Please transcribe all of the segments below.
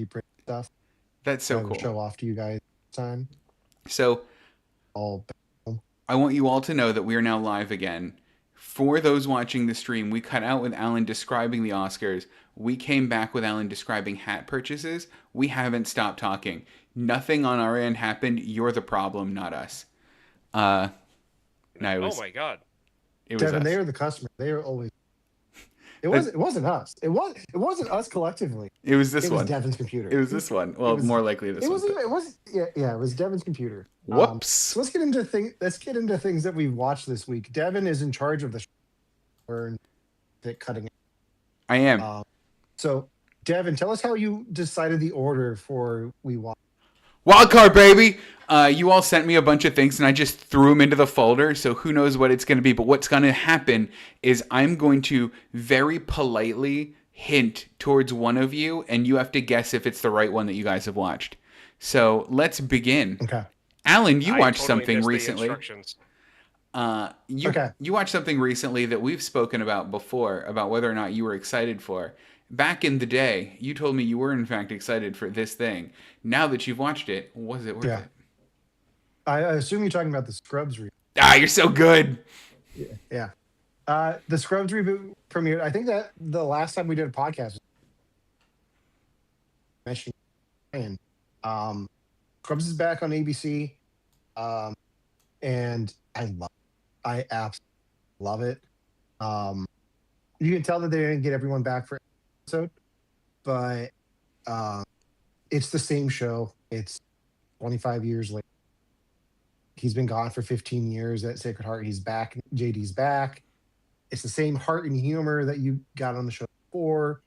3D print stuff. That's That so I will cool. show off to you guys next time. So All I want you all to know that we are now live again. For those watching the stream, we cut out with Alan describing the Oscars. We came back with Alan describing hat purchases. We haven't stopped talking. Nothing on our end happened. You're the problem, not us. Uh, no, Oh my god. it was Devin, they us. are the customer. They are always. It That, was. It wasn't us. It wasn't us collectively. it was this It was one. Devin's It computer. was this one. It Well, was. more likely this It one. was. But It was. Yeah. Yeah. It was Devin's computer. whoops. So let's get into things. Let's get into things that we've watched this week. Devin is in charge of the learn that cutting. I am. So, Devin, tell us how you decided the order for we watch. Wildcard, baby! You all sent me a bunch of things and I just threw them into the folder, so who knows what it's going to be. But what's going to happen is I'm going to very politely hint towards one of you, and you have to guess if it's the right one that you guys have watched. So let's begin. Okay. Alan, you I watched totally something missed the recently. instructions. You watched something recently that we've spoken about before, about whether or not you were excited for. Back in the day, you told me you were in fact excited for this thing. Now that you've watched it, was it worth Yeah. it? I assume you're talking about the Scrubs reboot. Ah, you're so good. Yeah. The Scrubs reboot premiered. I think that the last time we did a podcast, mentioned, and Scrubs is back on ABC, and I absolutely love it. You can tell that they didn't get everyone back for episode, but it's the same show. It's 25 years later. He's been gone for 15 years at Sacred Heart. He's back. JD's back. It's the same heart and humor that you got on the show before.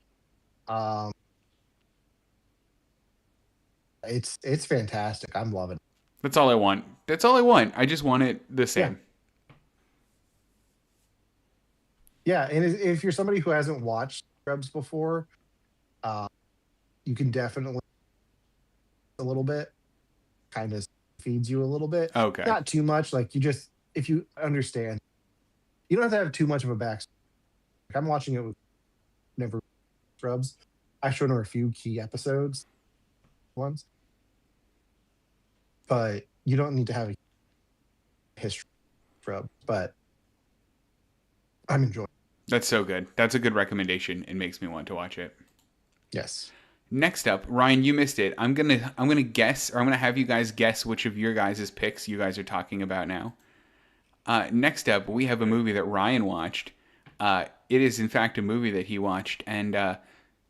It's fantastic. I'm loving it. That's all I want. That's all I want. I just want it the same. Yeah, and if you're somebody who hasn't watched Scrubs before, you can definitely a little bit, kind of feeds you a little bit. Okay. Not too much. Like if you understand, you don't have to have too much of a backstory. Like I'm watching it with never Scrubs. I showed her a few key episodes once, but you don't need to have a history of Scrubs. But I'm enjoying. That's so good. That's a good recommendation. It makes me want to watch it. Yes. Next up, Ryan, you missed it. I'm gonna guess, or I'm gonna have you guys guess which of your guys' picks you guys are talking about now. Next up, we have a movie that Ryan watched. It is in fact a movie that he watched, and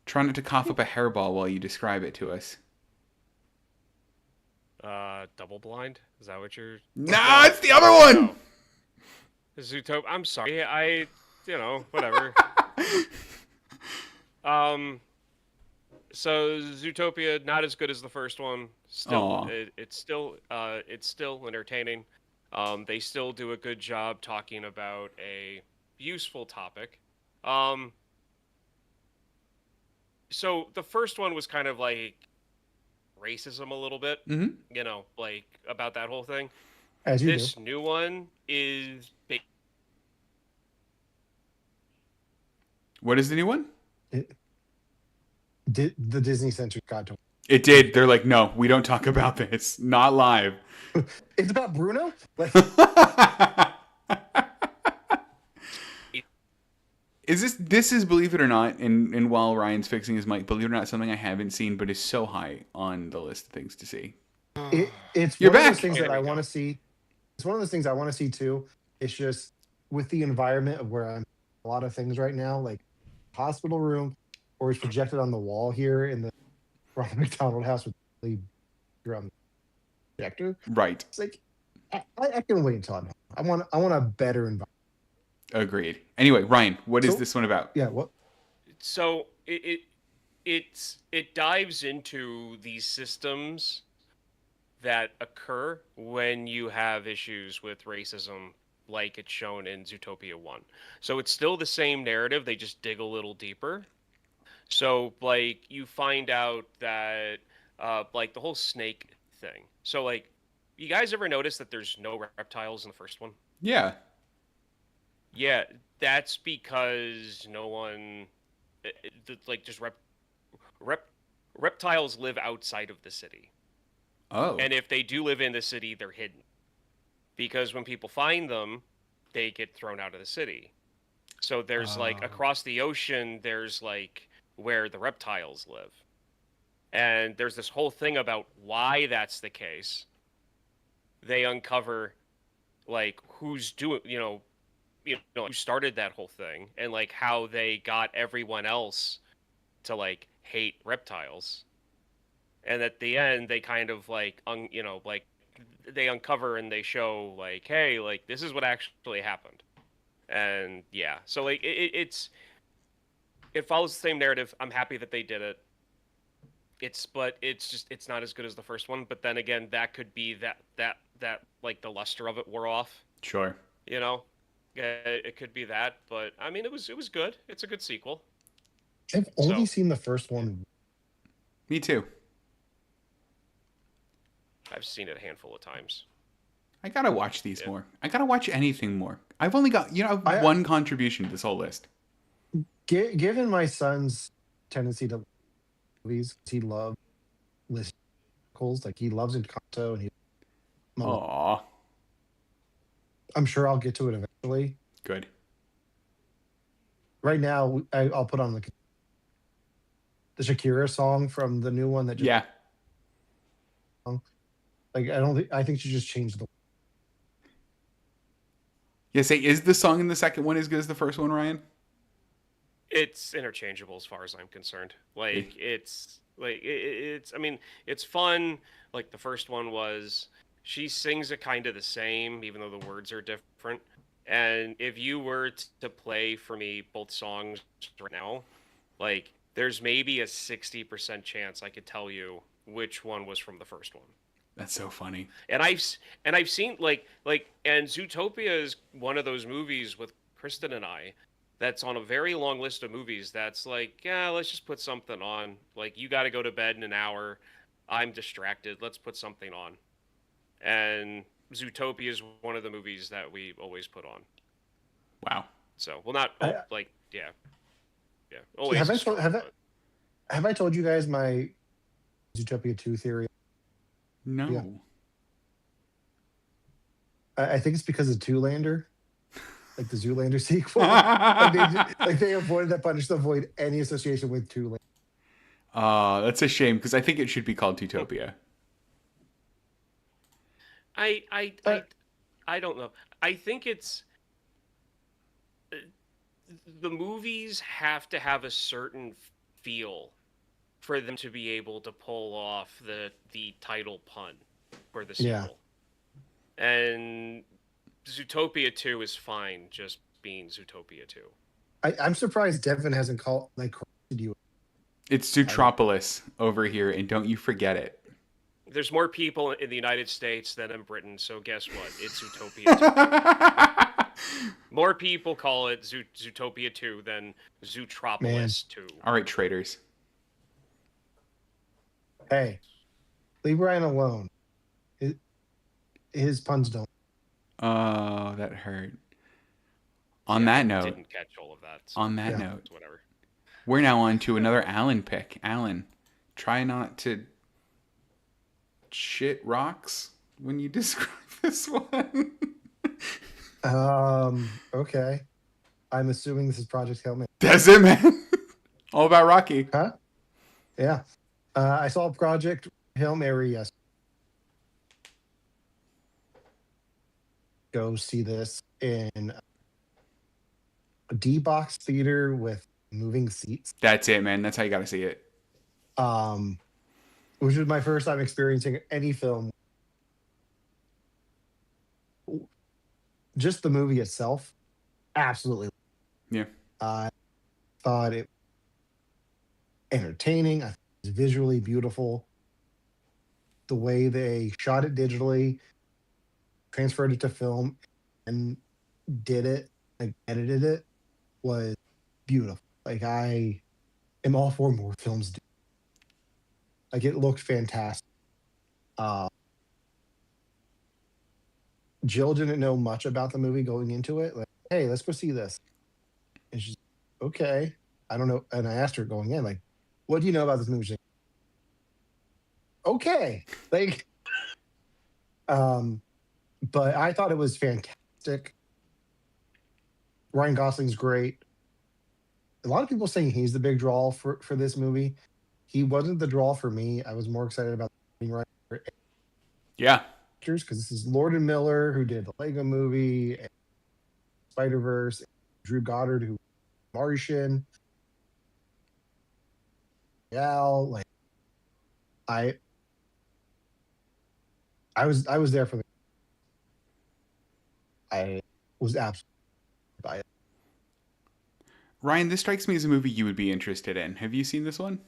try not to cough up a hairball while you describe it to us. Double Blind? Is that what you're... No, it's the other one! No. Zootopia. I'm sorry. Whatever. So Zootopia, not as good as the first one. Still, it's still entertaining. They still do a good job talking about a useful topic. So the first one was kind of like racism a little bit, like about that whole thing. As you This do. new one is What is the new one? The Disney Center got to. It did. They're like, no, we don't talk about this. Not live. It's about Bruno. Like, This is believe it or not, and while Ryan's fixing his mic, believe it or not, something I haven't seen but is so high on the list of things to see. it's You're one back. of those things that I want to see. It's one of those things I want to see too. It's just with the environment of where I'm a lot of things right now, like hospital room, or it's projected on the wall here in the Ronald McDonald House with the drum projector. Right. It's like I can wait until I'm home. I want a better environment. Agreed. Anyway, Ryan, what is this one about? Yeah, what? So it dives into these systems that occur when you have issues with racism, like it's shown in Zootopia 1. So it's still the same narrative, they just dig a little deeper. So, like, you find out that, like, the whole snake thing. So, like, you guys ever notice that there's no reptiles in the first one? Yeah. Yeah, that's because no one, like, just reptiles live outside of the city. Oh. And if they do live in the city, they're hidden. Because when people find them, they get thrown out of the city. So there's like Oh. across the ocean, there's like where the reptiles live. And there's this whole thing about why that's the case. They uncover like who's doing, who started that whole thing and like how they got everyone else to like hate reptiles. And at the end they kind of like like they uncover and they show like, hey, like this is what actually happened. And yeah, so like it follows the same narrative. I'm happy that they did it. But it's not as good as the first one. But then again, that could be that like the luster of it wore off. Sure. You know, it could be that. But I mean, it was good. It's a good sequel. I've only So seen the first one. Me too. I've seen it a handful of times. I gotta watch these Yeah. more. I gotta watch anything more. I've only got one contribution to this whole list. Given my son's tendency to movies, he loves listicles. Like he loves Encanto, and Aw, I'm sure I'll get to it eventually. good. Right now, I'll put on the Shakira song from the new one that just Yeah. like I think she just changed the. Yeah, say, is the song in the second one as good as the first one, Ryan? It's interchangeable as far as I'm concerned. Like it's I mean, it's fun. Like the first one was, she sings it kind of the same even though the words are different. And if you were to play for me both songs right now, like there's maybe a 60% chance I could tell you which one was from the first one. That's so funny. And I've seen and Zootopia is one of those movies with Kristen and I that's on a very long list of movies that's like, yeah, let's just put something on. Like you got to go to bed in an hour. I'm distracted. Let's put something on. And Zootopia is one of the movies that we always put on. Wow. So, well, not I, yeah. Always. have I is told strong, but have I told you guys my Zootopia 2 theory? No. Yeah. I think it's because of Zoolander, like the Zoolander sequel. They avoided that punish to avoid any association with Zoolander. That's a shame because I think it should be called Utopia. I don't know. I think it's the movies have to have a certain feel for them to be able to pull off the title pun for the sequel. Yeah. And Zootopia 2 is fine just being Zootopia 2. I'm surprised Devin hasn't corrected you. It's Zootropolis over here, and don't you forget it. There's more people in the United States than in Britain, so guess what? It's Zootopia 2. More people call it Zootopia 2 than Zootropolis 2. All right, traders. Hey, leave Ryan alone. His puns don't. Oh, that hurt. On that note, didn't catch all of that. So on that note, whatever. We're now on to another Alan pick. Alan, try not to shit rocks when you describe this one. Okay. I'm assuming this is Project Hail Mary. That's it, man. All about Rocky. Huh? Yeah. I saw Project Hail Mary yesterday. Go see this in a D-box theater with moving seats. That's it, man. That's how you got to see it. Which was my first time experiencing any film. Just the movie itself, absolutely. Yeah. I thought it entertaining. I thought it was visually beautiful. The way they shot it digitally, transferred it to film, and did it, like edited it, was beautiful. Like I am all for more films. Like it looked fantastic. Jill didn't know much about the movie going into it. Like, hey, let's go see this. And she's okay. I don't know. And I asked her going in, like, what do you know about this movie? She's like, okay, like, um, but I thought it was fantastic. Ryan Gosling's great. A lot of people saying he's the big draw for this movie. He wasn't the draw for me. I was more excited about the writer Yeah. actors because this is Lord and Miller who did the Lego Movie, Spider Verse, Drew Goddard who Martian. Yeah, like I I was there for the. I was absolutely by it. Ryan, this strikes me as a movie you would be interested in. Have you seen this one?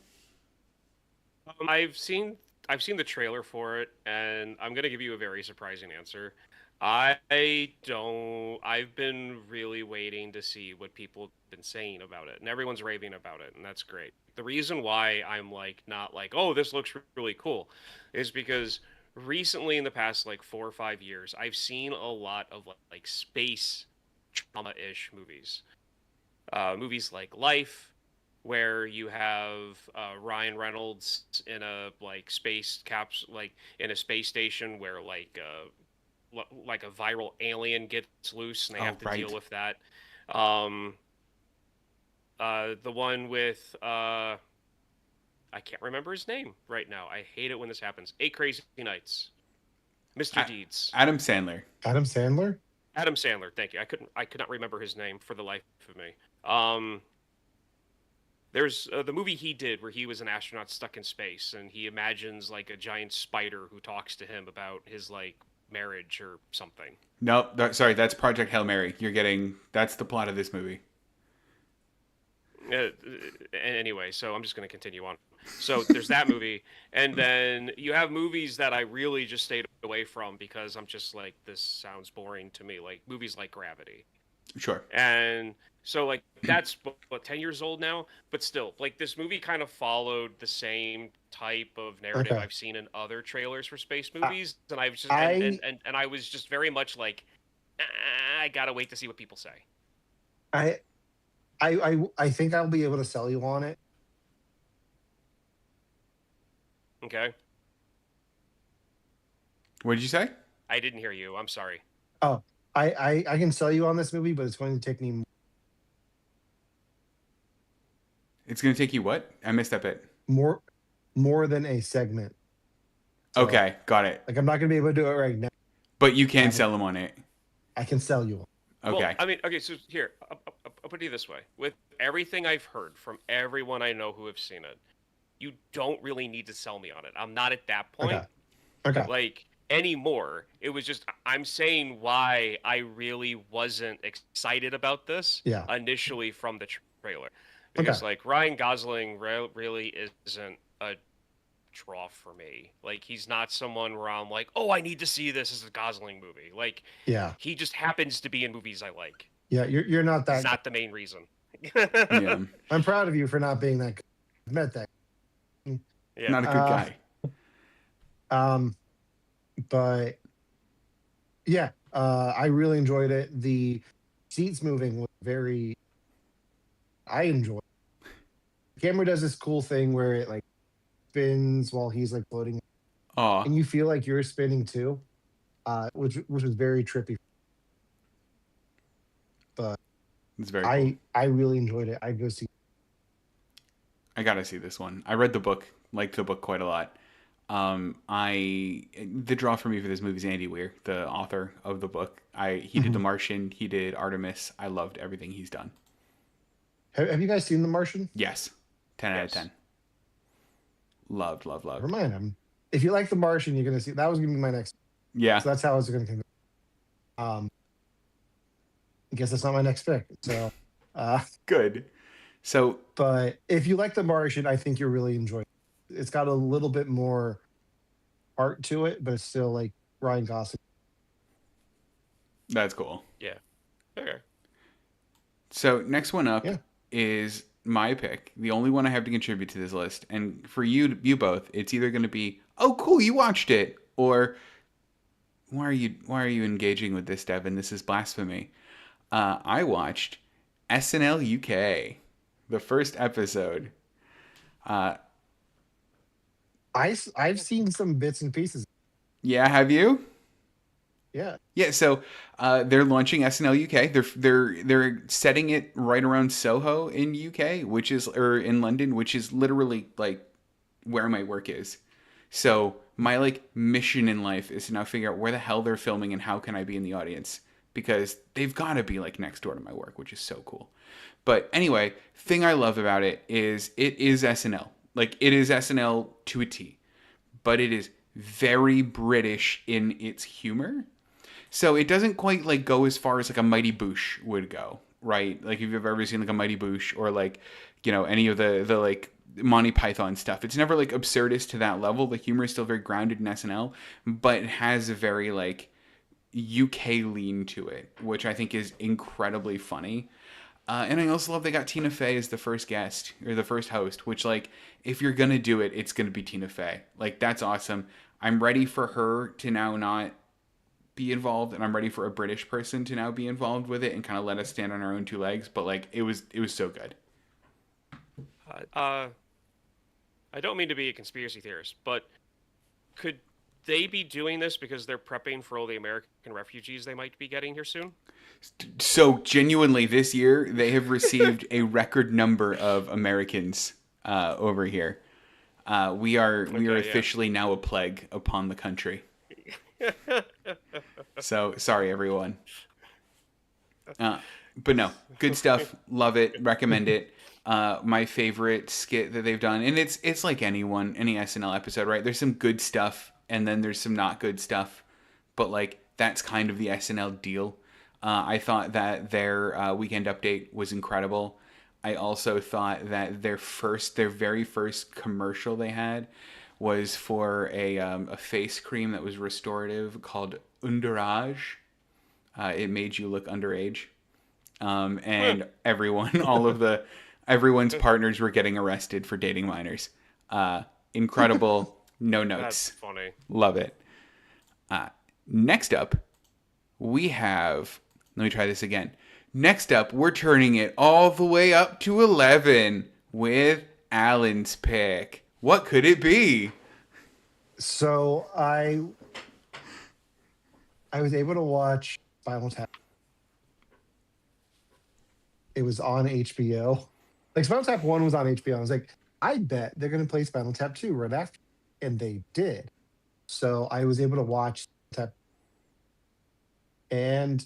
I've seen the trailer for it, and I'm gonna give you a very surprising answer. I don't. I've been really waiting to see what people have been saying about it, and everyone's raving about it, and that's great. The reason why I'm like not like, oh, this looks really cool, is because recently in the past like 4 or 5 years, I've seen a lot of like space trauma-ish movies. Movies like Life, where you have Ryan Reynolds in a like space caps, like in a space station where like a viral alien gets loose and they Oh, have to right. deal with that. Um, the one with I can't remember his name right now. I hate it when this happens. Eight Crazy Nights, Mr. Deeds, Adam Sandler. Adam Sandler. Adam Sandler. Thank you. I could not remember his name for the life of me. Um, There's the movie he did where he was an astronaut stuck in space and he imagines like a giant spider who talks to him about his like marriage or something. No, sorry, that's Project Hail Mary. That's the plot of this movie. Anyway, so I'm just going to continue on. So there's that movie, and then you have movies that I really just stayed away from because I'm just like, this sounds boring to me. Like movies like Gravity. Sure. And so like that's what 10 years old now, but still like this movie kind of followed the same type of narrative Okay. I've seen in other trailers for space movies, and I was just I and I was just very much like, I gotta wait to see what people say. I I think I'll be able to sell you on it. Okay, What did you say? I didn't hear you. I'm sorry. Oh, I can sell you on this movie, but it's going to take me It's going to take you what? I missed that bit. more more than a segment. So, Okay, got it. like I'm not going to be able to do it right now. But you can sell him on it. I can sell you on. Okay. Well, I mean, okay, so here, I'll put it this way. With everything I've heard from everyone I know who have seen it, you don't really need to sell me on it. I'm not at that point. Okay. Okay. Like anymore. It was just I'm saying why I really wasn't excited about this Yeah. initially from the trailer, Okay. because like Ryan Gosling really isn't a draw for me. Like he's not someone where I'm like, oh, I need to see this as a Gosling movie. Like Yeah. he just happens to be in movies I like. Yeah. You're not that. It's not the main reason. Yeah. I'm proud of you for not being that. I've met that. Yeah. Not a good guy. But yeah, I really enjoyed it. The seats moving was very. I enjoy. The camera does this cool thing where it like spins while he's like floating, Aw, and you feel like you're spinning too, which was very trippy. But it's very cool. I really enjoyed it. I'd go see. I gotta see this one. I read the book, liked the book quite a lot. The draw for me for this movie is Andy Weir, the author of the book. He did The Martian, he did Artemis. I loved everything he's done. Have you guys seen The Martian? Yes, 10 out of Yes. 10. Loved. Never mind. If you like The Martian, you're gonna see. That was gonna be my next. Yeah, So that's how I was gonna. I guess that's not my next pick. So, good. So but if you like The Martian, I think you'll really enjoy it. It's got a little bit more art to it, but it's still like Ryan Gosling. that's cool. Yeah. Okay. So next one up Yeah. is my pick, the only one I have to contribute to this list. And for you both, it's either going to be, oh cool, you watched it, or why are you engaging with this, Devin? This is blasphemy. I watched SNL UK, the first episode. I've seen some bits and pieces. Yeah, have you? Yeah. Yeah, so they're launching SNL UK. They're setting it right around Soho in UK, which is or in London, which is literally like where my work is. So my like mission in life is to now figure out where the hell they're filming and how can I be in the audience because they've got to be like next door to my work, which is so cool. But anyway, thing I love about it is SNL. Like it is SNL to a T, but it is very British in its humor. So it doesn't quite like go as far as like a Mighty Boosh would go, right? Like if you've ever seen like a Mighty Boosh or like, you know, any of the like Monty Python stuff. It's never like absurdist to that level. The humor is still very grounded in SNL, but it has a very like UK lean to it, which I think is incredibly funny. And I also love they got Tina Fey as the first guest or the first host, which like if you're gonna do it, it's gonna be Tina Fey. Like that's awesome. I'm ready for her to now not be involved, and I'm ready for a British person to now be involved with it and kind of let us stand on our own two legs. But like it was so good. Uh, I don't mean to be a conspiracy theorist, but could they be doing this because they're prepping for all the American refugees they might be getting here soon? So genuinely, this year they have received a record number of Americans over here. We are Okay, yeah. officially now a plague upon the country. So sorry, everyone. But no, good stuff. Love it. Recommend it. My favorite skit that they've done, and it's like any SNL episode, right? There's some good stuff, and then there's some not good stuff, but like that's kind of the SNL deal. I thought that their weekend update was incredible. I also thought that their very first commercial they had was for a face cream that was restorative called Underage. It made you look underage, and everyone, all of the everyone's partners were getting arrested for dating minors. Incredible, no That's notes, funny. love it. Next up, we have. Let me try this again. Next up, we're turning it all the way up to 11 with Alan's pick. What could it be? So I was able to watch Spinal Tap. It was on HBO. Like Spinal Tap 1 was on HBO. I was like, I bet they're gonna play Spinal Tap 2 right after. And they did. So I was able to watch Tap and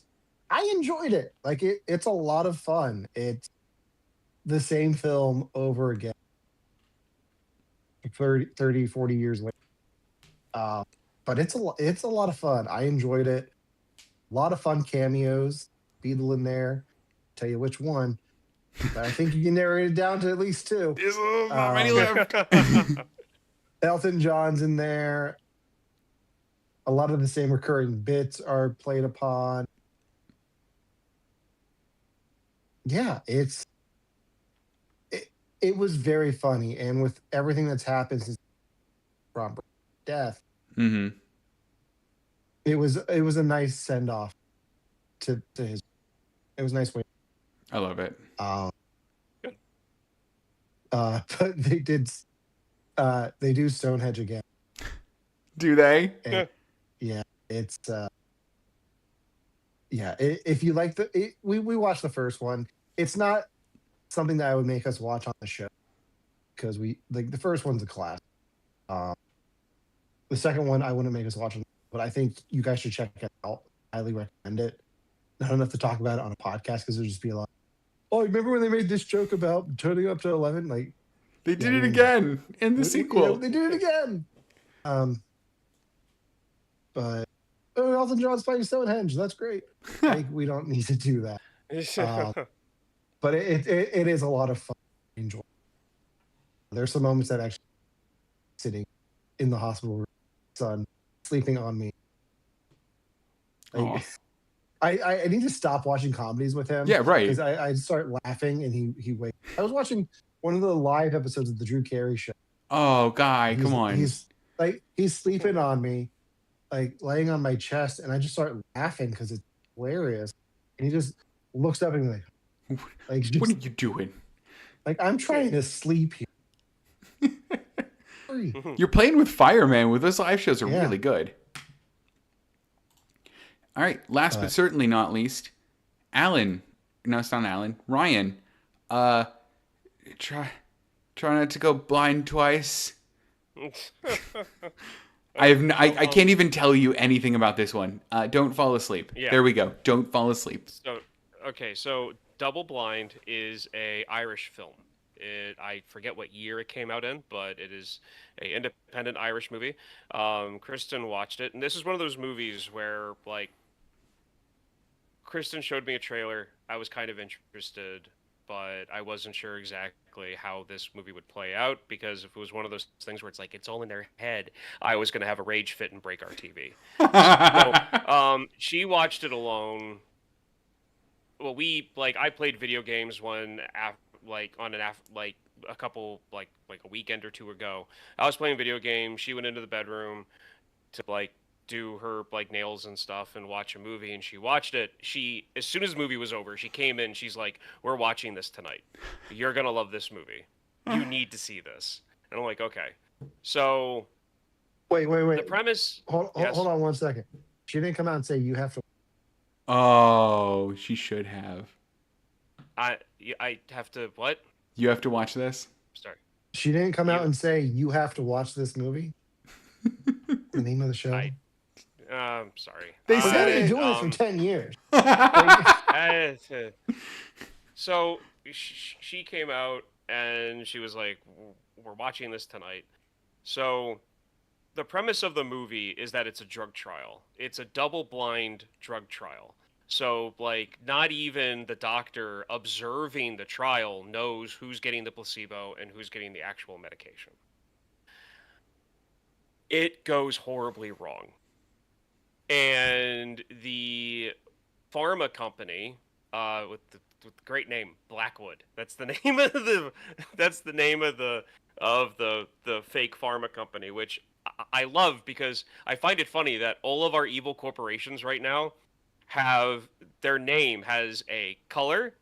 I enjoyed it. Like it's a lot of fun. It's the same film over again. 30, 40 years later. Uh, but it's a lot of fun. I enjoyed it. A lot of fun cameos. Beetle in there. Tell you which one. But I think you can narrow it down to at least two. There's not many Um, left. Elton John's in there. A lot of the same recurring bits are played upon. Yeah, it was very funny, and with everything that's happened since Robert's death, Mm-hmm. it was a nice send off to his. It was a nice way. I love it. Um, but they do Stonehenge again, Do they? and yeah, it's yeah. If you like we watched the first one. It's not something that I would make us watch on the show because we like the first one's a class. Um, the second one I wouldn't make us watch, but I think you guys should check it out. Highly recommend it. Not enough to talk about it on a podcast because there'll just be a lot. Oh, remember when they made this joke about turning up to 11? Like, They yeah, did it again in the sequel. they did it again. But Elton John's playing Stonehenge. That's great. Like, we don't need to do that. But it is a lot of fun. Enjoy. There's some moments that actually sitting in the hospital room, son sleeping on me. Like, I need to stop watching comedies with him. Yeah, right. Because I start laughing and he wakes. I was watching one of the live episodes of the Drew Carey show. Oh, guy, come on. He's sleeping on me, like laying on my chest, and I just start laughing because it's hilarious. And he just looks up at me like What are you doing? like I'm trying to sleep here. free. You're playing with fire, man. With those live shows are Yeah. really good. All right, last but certainly not least, Alan. No, it's not Alan. Ryan. Try not to go blind twice. I can't even tell you anything about this one. Don't fall asleep. Yeah. There we go. Don't fall asleep. So Double Blind is a Irish film. I forget what year it came out in, but it is a independent Irish movie. Kristen watched it, and this is one of those movies where, like, Kristen showed me a trailer. I was kind of interested, but I wasn't sure exactly how this movie would play out, because if it was one of those things where it's like it's all in their head, I was going to have a rage fit and break our TV. So, she watched it alone. Well, I played video games a couple like a weekend or two ago. I was playing video games. She went into the bedroom to do her nails and stuff and watch a movie, and she watched it. As soon as the movie was over, she came in. She's like, "We're watching this tonight. You're gonna love this movie. You need to see this." And I'm like, "Okay." So Wait. the premise. Hold on 1 second. She didn't come out and say you have to. Oh, she should have. I have to what? You have to watch this? Sorry. She didn't come out and say you have to watch this movie. The name of the show. Sorry. They We've said been it. doing this for 10 years. So she came out and she was like, "We're watching this tonight." So the premise of the movie is that it's a drug trial. It's a double-blind drug trial. So, not even the doctor observing the trial knows who's getting the placebo and who's getting the actual medication. It goes horribly wrong. And the pharma company, with the great name, Blackwood. That's the name of the fake pharma company, which I love, because I find it funny that all of our evil corporations right now have their name has a color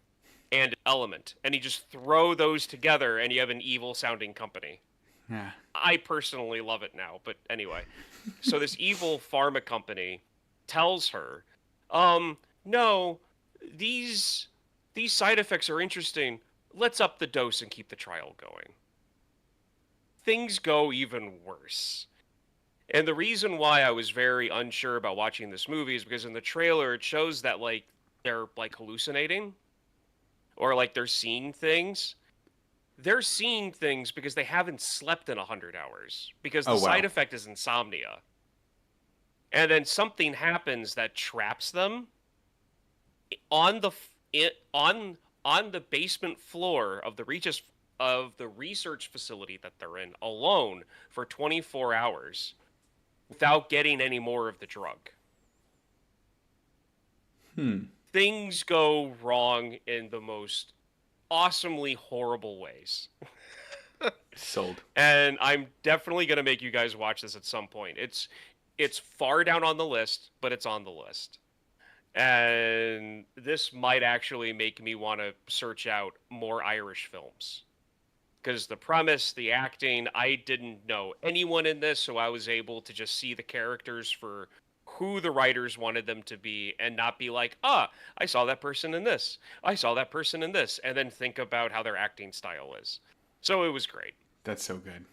and element, and you just throw those together and you have an evil sounding company. Yeah. I personally love it now, but anyway. So this evil pharma company tells her, no, these side effects are interesting. Let's up the dose and keep the trial going. Things go even worse. And the reason why I was very unsure about watching this movie is because in the trailer it shows that they're hallucinating, or they're seeing things. They're seeing things because they haven't slept in 100 hours, because the side effect is insomnia. And then something happens that traps them on the basement floor of the research facility that they're in alone for 24 hours without getting any more of the drug. Things go wrong in the most awesomely horrible ways. Sold. And I'm definitely going to make you guys watch this at some point. It's far down on the list, but it's on the list. And this might actually make me want to search out more Irish films. Because the premise, the acting, I didn't know anyone in this, so I was able to just see the characters for who the writers wanted them to be, and not be like, I saw that person in this. I saw that person in this. And then think about how their acting style is. So it was great. That's so good.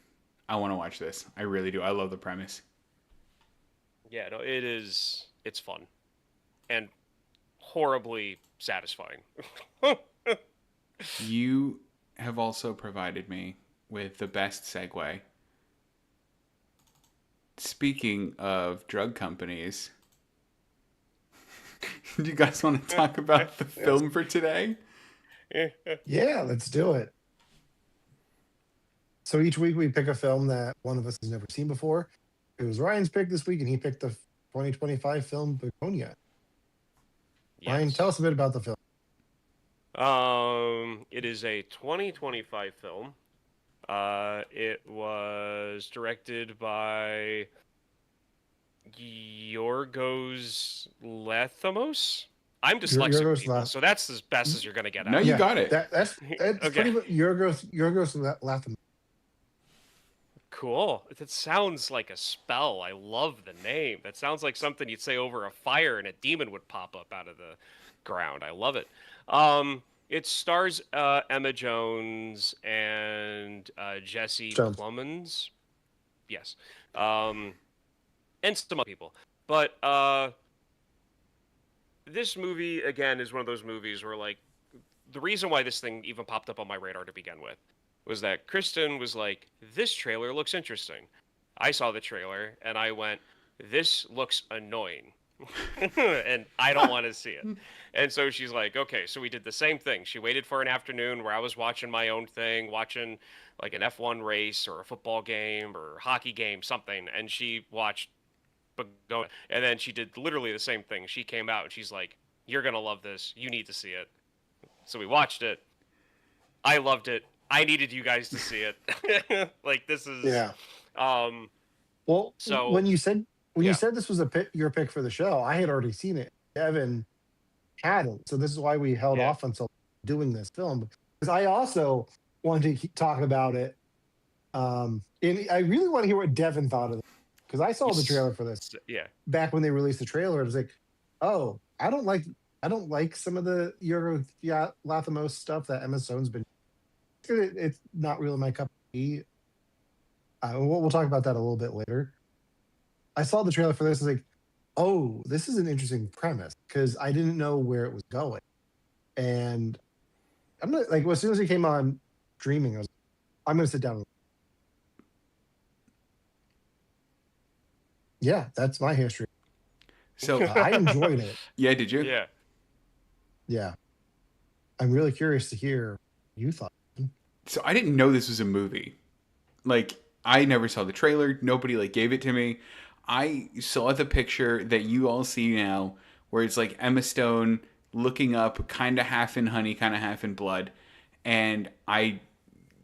I want to watch this. I really do. I love the premise. Yeah, no, it's fun. And horribly satisfying. You have also provided me with the best segue. Speaking of drug companies, do you guys want to talk about the film for today? Yeah, let's do it. So each week we pick a film that one of us has never seen before. It was Ryan's pick this week, and he picked the 2025 film Bugonia. Yes. Ryan, tell us a bit about the film. It is a 2025 film. It was directed by Yorgos Lanthimos. I'm dyslexic, people, so that's as best as you're going to get out. No, you got it. That's okay. Pretty much Yorgos Lanthimos. Cool. That sounds like a spell. I love the name. That sounds like something you'd say over a fire and a demon would pop up out of the ground. I love it. It stars Emma Jones and Jesse Jones. Plemons. Yes. Um, and some other people. But this movie, again, is one of those movies where, like, the reason why this thing even popped up on my radar to begin with was that Kristen was like, "This trailer looks interesting." I saw the trailer and I went, "This looks annoying." And I don't want to see it. And so she's like, "Okay." So we did the same thing. She waited for an afternoon where I was watching my own thing, watching like an F1 race or a football game or hockey game, something. And she watched Bugonia. And then she did literally the same thing. She came out and she's like, "You're going to love this. You need to see it." So we watched it. I loved it. I needed you guys to see it. Like, this is Yeah. um Well, so when you said yeah. this was your pick for the show, I had already seen it. Devin hadn't, so this is why we held Yeah. off until doing this film, because I also wanted to keep talking about it. And I really want to hear what Devin thought of it, because I saw the trailer for this Yeah. back when they released the trailer. It was like, oh, I don't like some of the Euro Lathamos stuff that Emma Stone's been. It's not really my cup of tea. We'll talk about that a little bit later. I saw the trailer for this. I was like, oh, this is an interesting premise, because I didn't know where it was going. And I'm not like, as soon as it came on streaming, I was, I'm going to sit down. Yeah, that's my history. So I enjoyed it. yeah, did you? Yeah. Yeah. I'm really curious to hear what you thought. So I didn't know this was a movie. Like, I never saw the trailer. Nobody like gave it to me. I saw the picture that you all see now, where it's like Emma Stone looking up, kind of half in honey, kind of half in blood, and I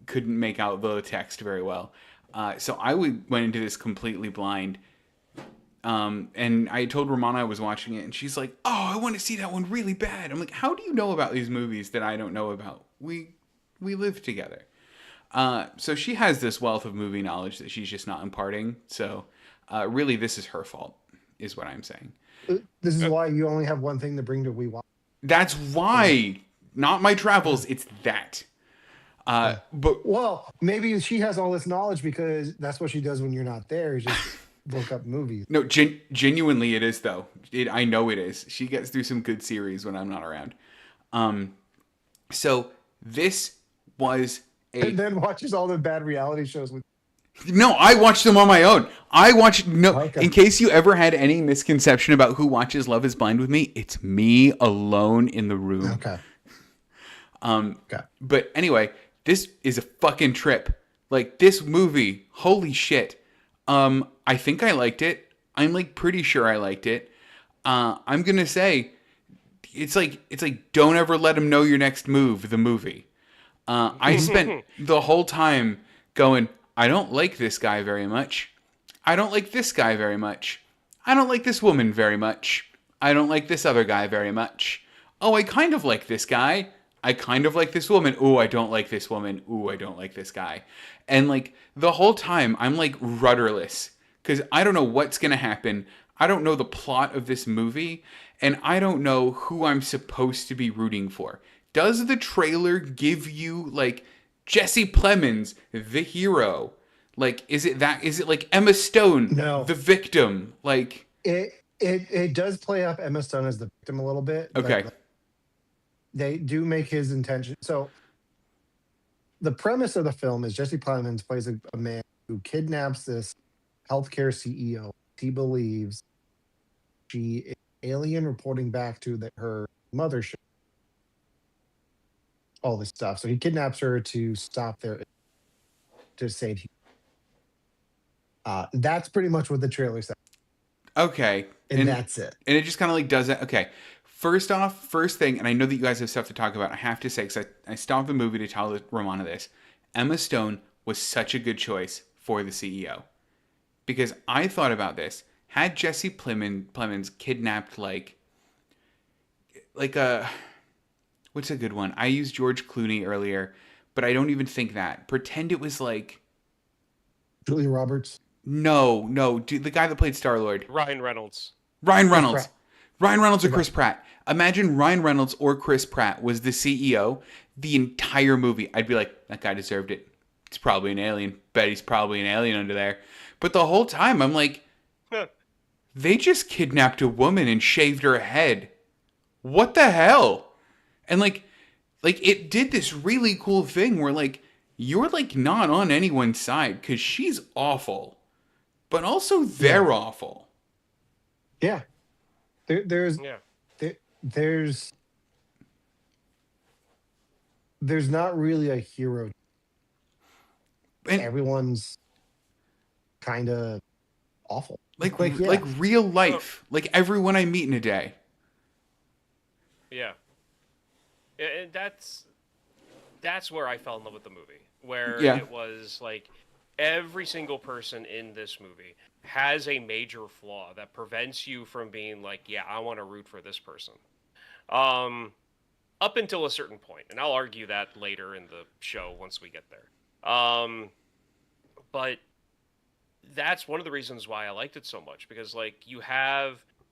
couldn't make out the text very well. So I went into this completely blind. And I told Romana I was watching it, and she's like, "Oh, I want to see that one really bad." I'm like, "How do you know about these movies that I don't know about? We live together." So she has this wealth of movie knowledge that she's just not imparting. So really, this is her fault, is what I'm saying. This is why you only have one thing to bring to We Watch. That's why, not my travels. It's that. But Well, maybe she has all this knowledge because that's what she does when you're not there. Is just look up movies. no, genuinely, it is though. I know it is. She gets through some good series when I'm not around. So this was And then watches all the bad reality shows with. No, I watched them on my own. Okay. In case you ever had any misconception about who watches Love is Blind with me, it's me alone in the room. Okay. Okay. But anyway, this is a fucking trip. Like, this movie, holy shit. I think I liked it. I'm like pretty sure I liked it. I'm gonna say it's like don't ever let him know your next move, the movie. I spent the whole time going, I don't like this guy very much. I don't like this guy very much. I don't like this woman very much. I don't like this other guy very much. Oh, I kind of like this guy. I kind of like this woman. Ooh, I don't like this woman. Ooh, I don't like this guy. And like the whole time I'm like rudderless because I don't know what's going to happen. I don't know the plot of this movie and I don't know who I'm supposed to be rooting for. Does the trailer give you like Jesse Plemons, the hero? Like, is it like Emma Stone, No. the victim? Like, it does play up Emma Stone as the victim a little bit. okay. But they do make his intention. So the premise of the film is Jesse Plemons plays a man who kidnaps this healthcare CEO. He believes she is alien reporting back to her mothership. All this stuff. So he kidnaps her to stop to save you. That's pretty much what the trailer says. Okay. And that's it. And it just kind of like does it. Okay. First thing, and I know that you guys have stuff to talk about. I have to say, because I stopped the movie to tell Romana this. Emma Stone was such a good choice for the CEO. Because I thought about this. Had Jesse Plemons kidnapped like a... What's a good one? I used George Clooney earlier, but I don't even think that. Pretend it was like Julia Roberts, No, dude, the guy that played Star Lord. Ryan Reynolds. Ryan Chris Reynolds. Pratt. Ryan Reynolds or Okay. Chris Pratt. Imagine Ryan Reynolds or Chris Pratt was the CEO the entire movie. I'd be like, that guy deserved it. It's probably an alien. Bet he's probably an alien under there. But the whole time, I'm like, they just kidnapped a woman and shaved her head. What the hell? And like it did this really cool thing where like you're like not on anyone's side because she's awful, but also Yeah. they're awful. Yeah. There, there's Yeah. there, there's not really a hero. And Everyone's kind of awful. like Like, yeah. like real life, like everyone I meet in a day. Yeah. And that's where I fell in love with the movie, where Yeah. it was like every single person in this movie has a major flaw that prevents you from being like, yeah, I want to root for this person. Um, Up until a certain point, and I'll argue that later in the show once we get there. But that's one of the reasons why I liked it so much, because like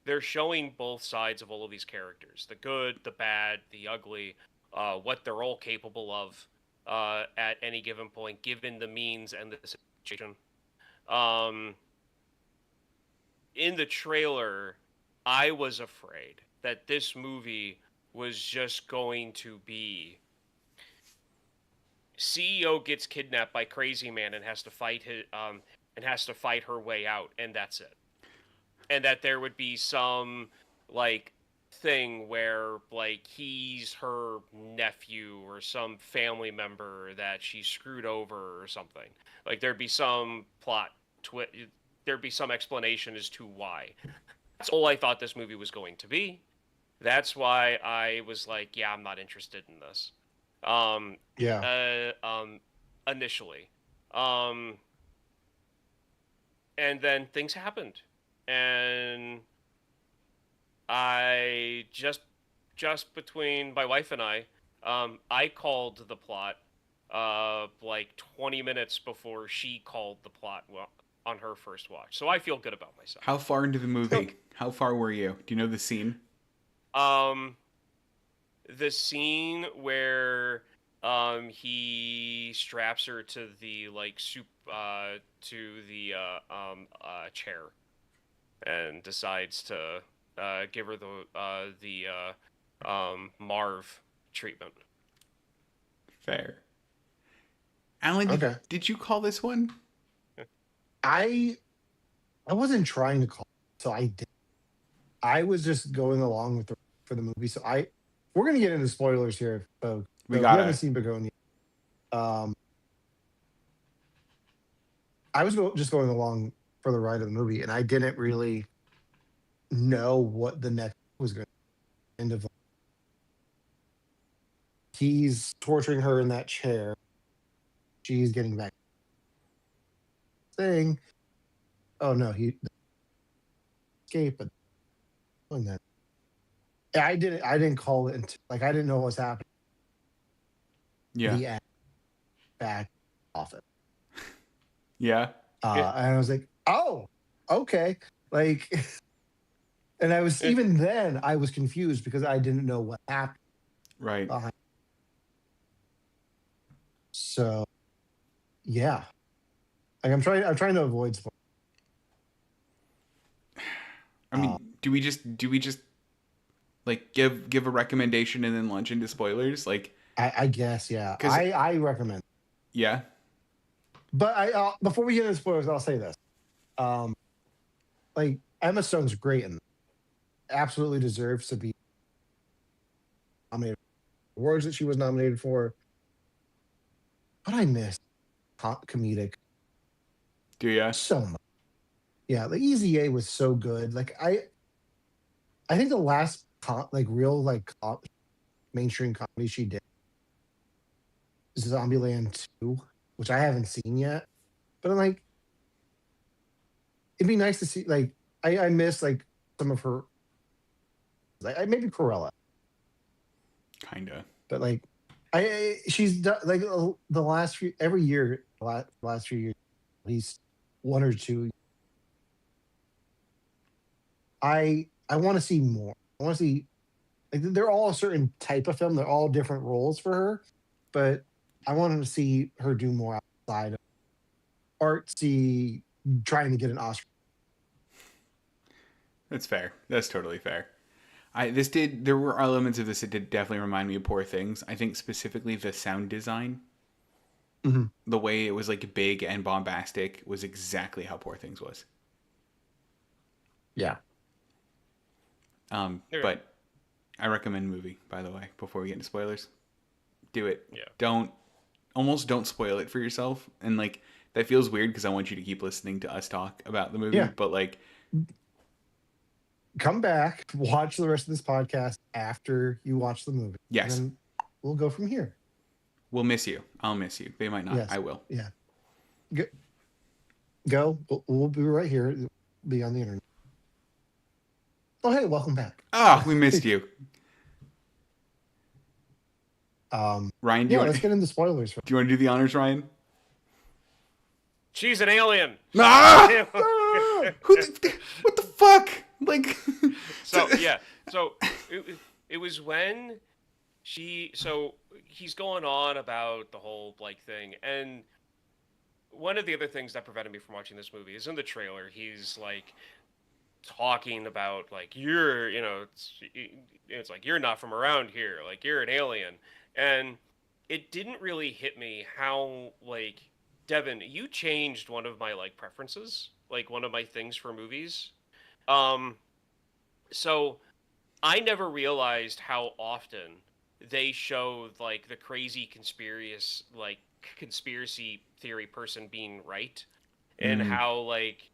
they're showing both sides of all of these characters, the good, the bad, the ugly, what they're all capable of at any given point, given the means and the situation. Um, in the trailer, I was afraid that this movie was just going to be CEO gets kidnapped by Crazy Man and has to fight her way out, and that's it. And that there would be some like thing where like he's her nephew or some family member that she screwed over or something. Like there'd be some there'd be some explanation as to why. That's all I thought this movie was going to be. That's why I was like, yeah, I'm not interested in this. Um, Yeah. Initially. Um, and then things happened. And I just between my wife and I called the plot like 20 minutes before she called the plot on her first watch. So I feel good about myself. How far into the movie? How far were you? Do you know the scene? Um the scene where he straps her to the like chair and decides to give her the Marv treatment. Fair. Alan, Okay. did you call this one? I wasn't trying to call, so I did. I was just going along with for the movie. So we're gonna get into spoilers here, folks. We So if you gotta. haven't seen Bugonia, I was just going along for the ride of the movie, and I didn't really know what the next was going to end of. He's torturing her in that chair. She's getting back. Thing. Oh no, he escaped. But that. I didn't call it until, like, I didn't know what was happening. Yeah. The end, back off it. Yeah. And I was like, oh, okay. Like, and I was even then I was confused because I didn't know what happened. Right. So, yeah. Like I'm trying to avoid spoilers. I mean, do we just like give a recommendation and then launch into spoilers? Like, I guess, yeah. I recommend. Yeah. But I before we get into spoilers, I'll say this. Like Emma Stone's great and absolutely deserves to be nominated for awards that she was nominated for. But I miss comedic. Do ya? So much. Yeah, the Easy A was so good. Like I think the last real mainstream comedy she did is Zombieland 2, which I haven't seen yet. But I'm like, it'd be nice to see. Like I miss like some of her, like maybe Cruella, Kinda. but she's done like the last few every year, last few years. least one or two. I want to see more. I want to see, like, they're all a certain type of film. They're all different roles for her, but I wanted to see her do more outside of artsy, trying to get an Oscar. That's fair. That's totally fair. There were elements of this that did definitely remind me of Poor Things. I think specifically the sound design, Mhm. the way it was like big and bombastic, was exactly how Poor Things was. Yeah. Yeah. But I recommend movie, by the way, before we get into spoilers. Do it. Yeah. Don't spoil it for yourself. And like that feels weird because I want you to keep listening to us talk about the movie, Yeah. but like Come back, watch the rest of this podcast after you watch the movie. yes, And then we'll go from here. we'll miss you. I'll miss you. They might not. Yes. I will. Yeah. Go. We'll be right here. Be on the internet. Oh, hey, welcome back. Ah, we missed you. Ryan, do you want let's get into spoilers. do you want to do the honors, Ryan? She's an alien. Ah! What the fuck? Like, So yeah, so it was when so he's going on about the whole like thing, and one of the other things that prevented me from watching this movie is in the trailer. He's like talking about like it's like you're not from around here, like you're an alien, and it didn't really hit me how like Devin, you changed one of my like preferences, like one of my things for movies. Um, so I never realized how often they show like the crazy conspiracy theory person being right, and how like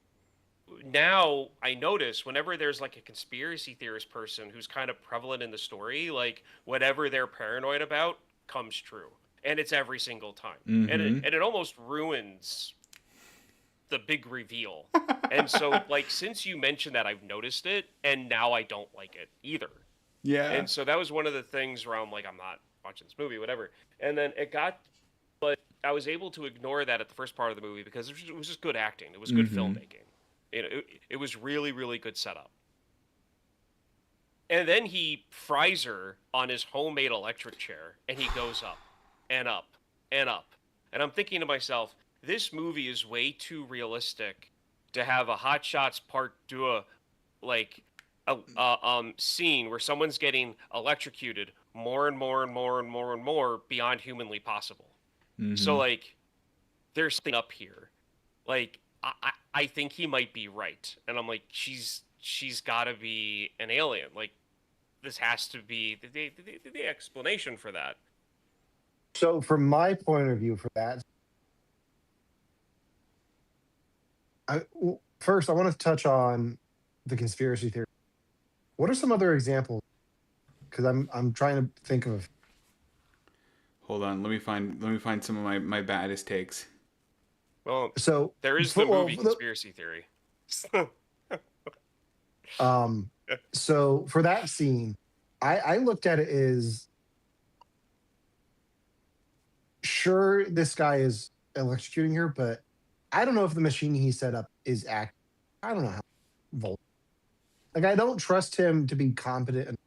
now I notice whenever there's like a conspiracy theorist person who's kind of prevalent in the story, like whatever they're paranoid about comes true, and it's every single time, and it almost ruins the big reveal. And so like since you mentioned that, I've noticed it, and now I don't like it either. yeah. And so that was one of the things where I'm like, I'm not watching this movie, whatever. And then but I was able to ignore that at the first part of the movie because it was just good acting. It was good filmmaking. It was really, really good setup. And then he fries her on his homemade electric chair, and he goes up and up and up. And I'm thinking to myself, this movie is way too realistic to have a Hot Shots Part 2 like scene where someone's getting electrocuted more and more and more and more and more beyond humanly possible. So like there's something up here. Like I think he might be right. And I'm like, she's gotta be an alien. Like this has to be the explanation for that. So, from my point of view, for that, first I want to touch on the conspiracy theory. What are some other examples? Because I'm trying to think of. Hold on. Let me find some of my baddest takes. Well, So there is the movie conspiracy theory. So for that scene, I looked at it as, sure, this guy is electrocuting her, but I don't know if the machine he set up is accurate. I don't know how voltage. Like, I don't trust him to be competent.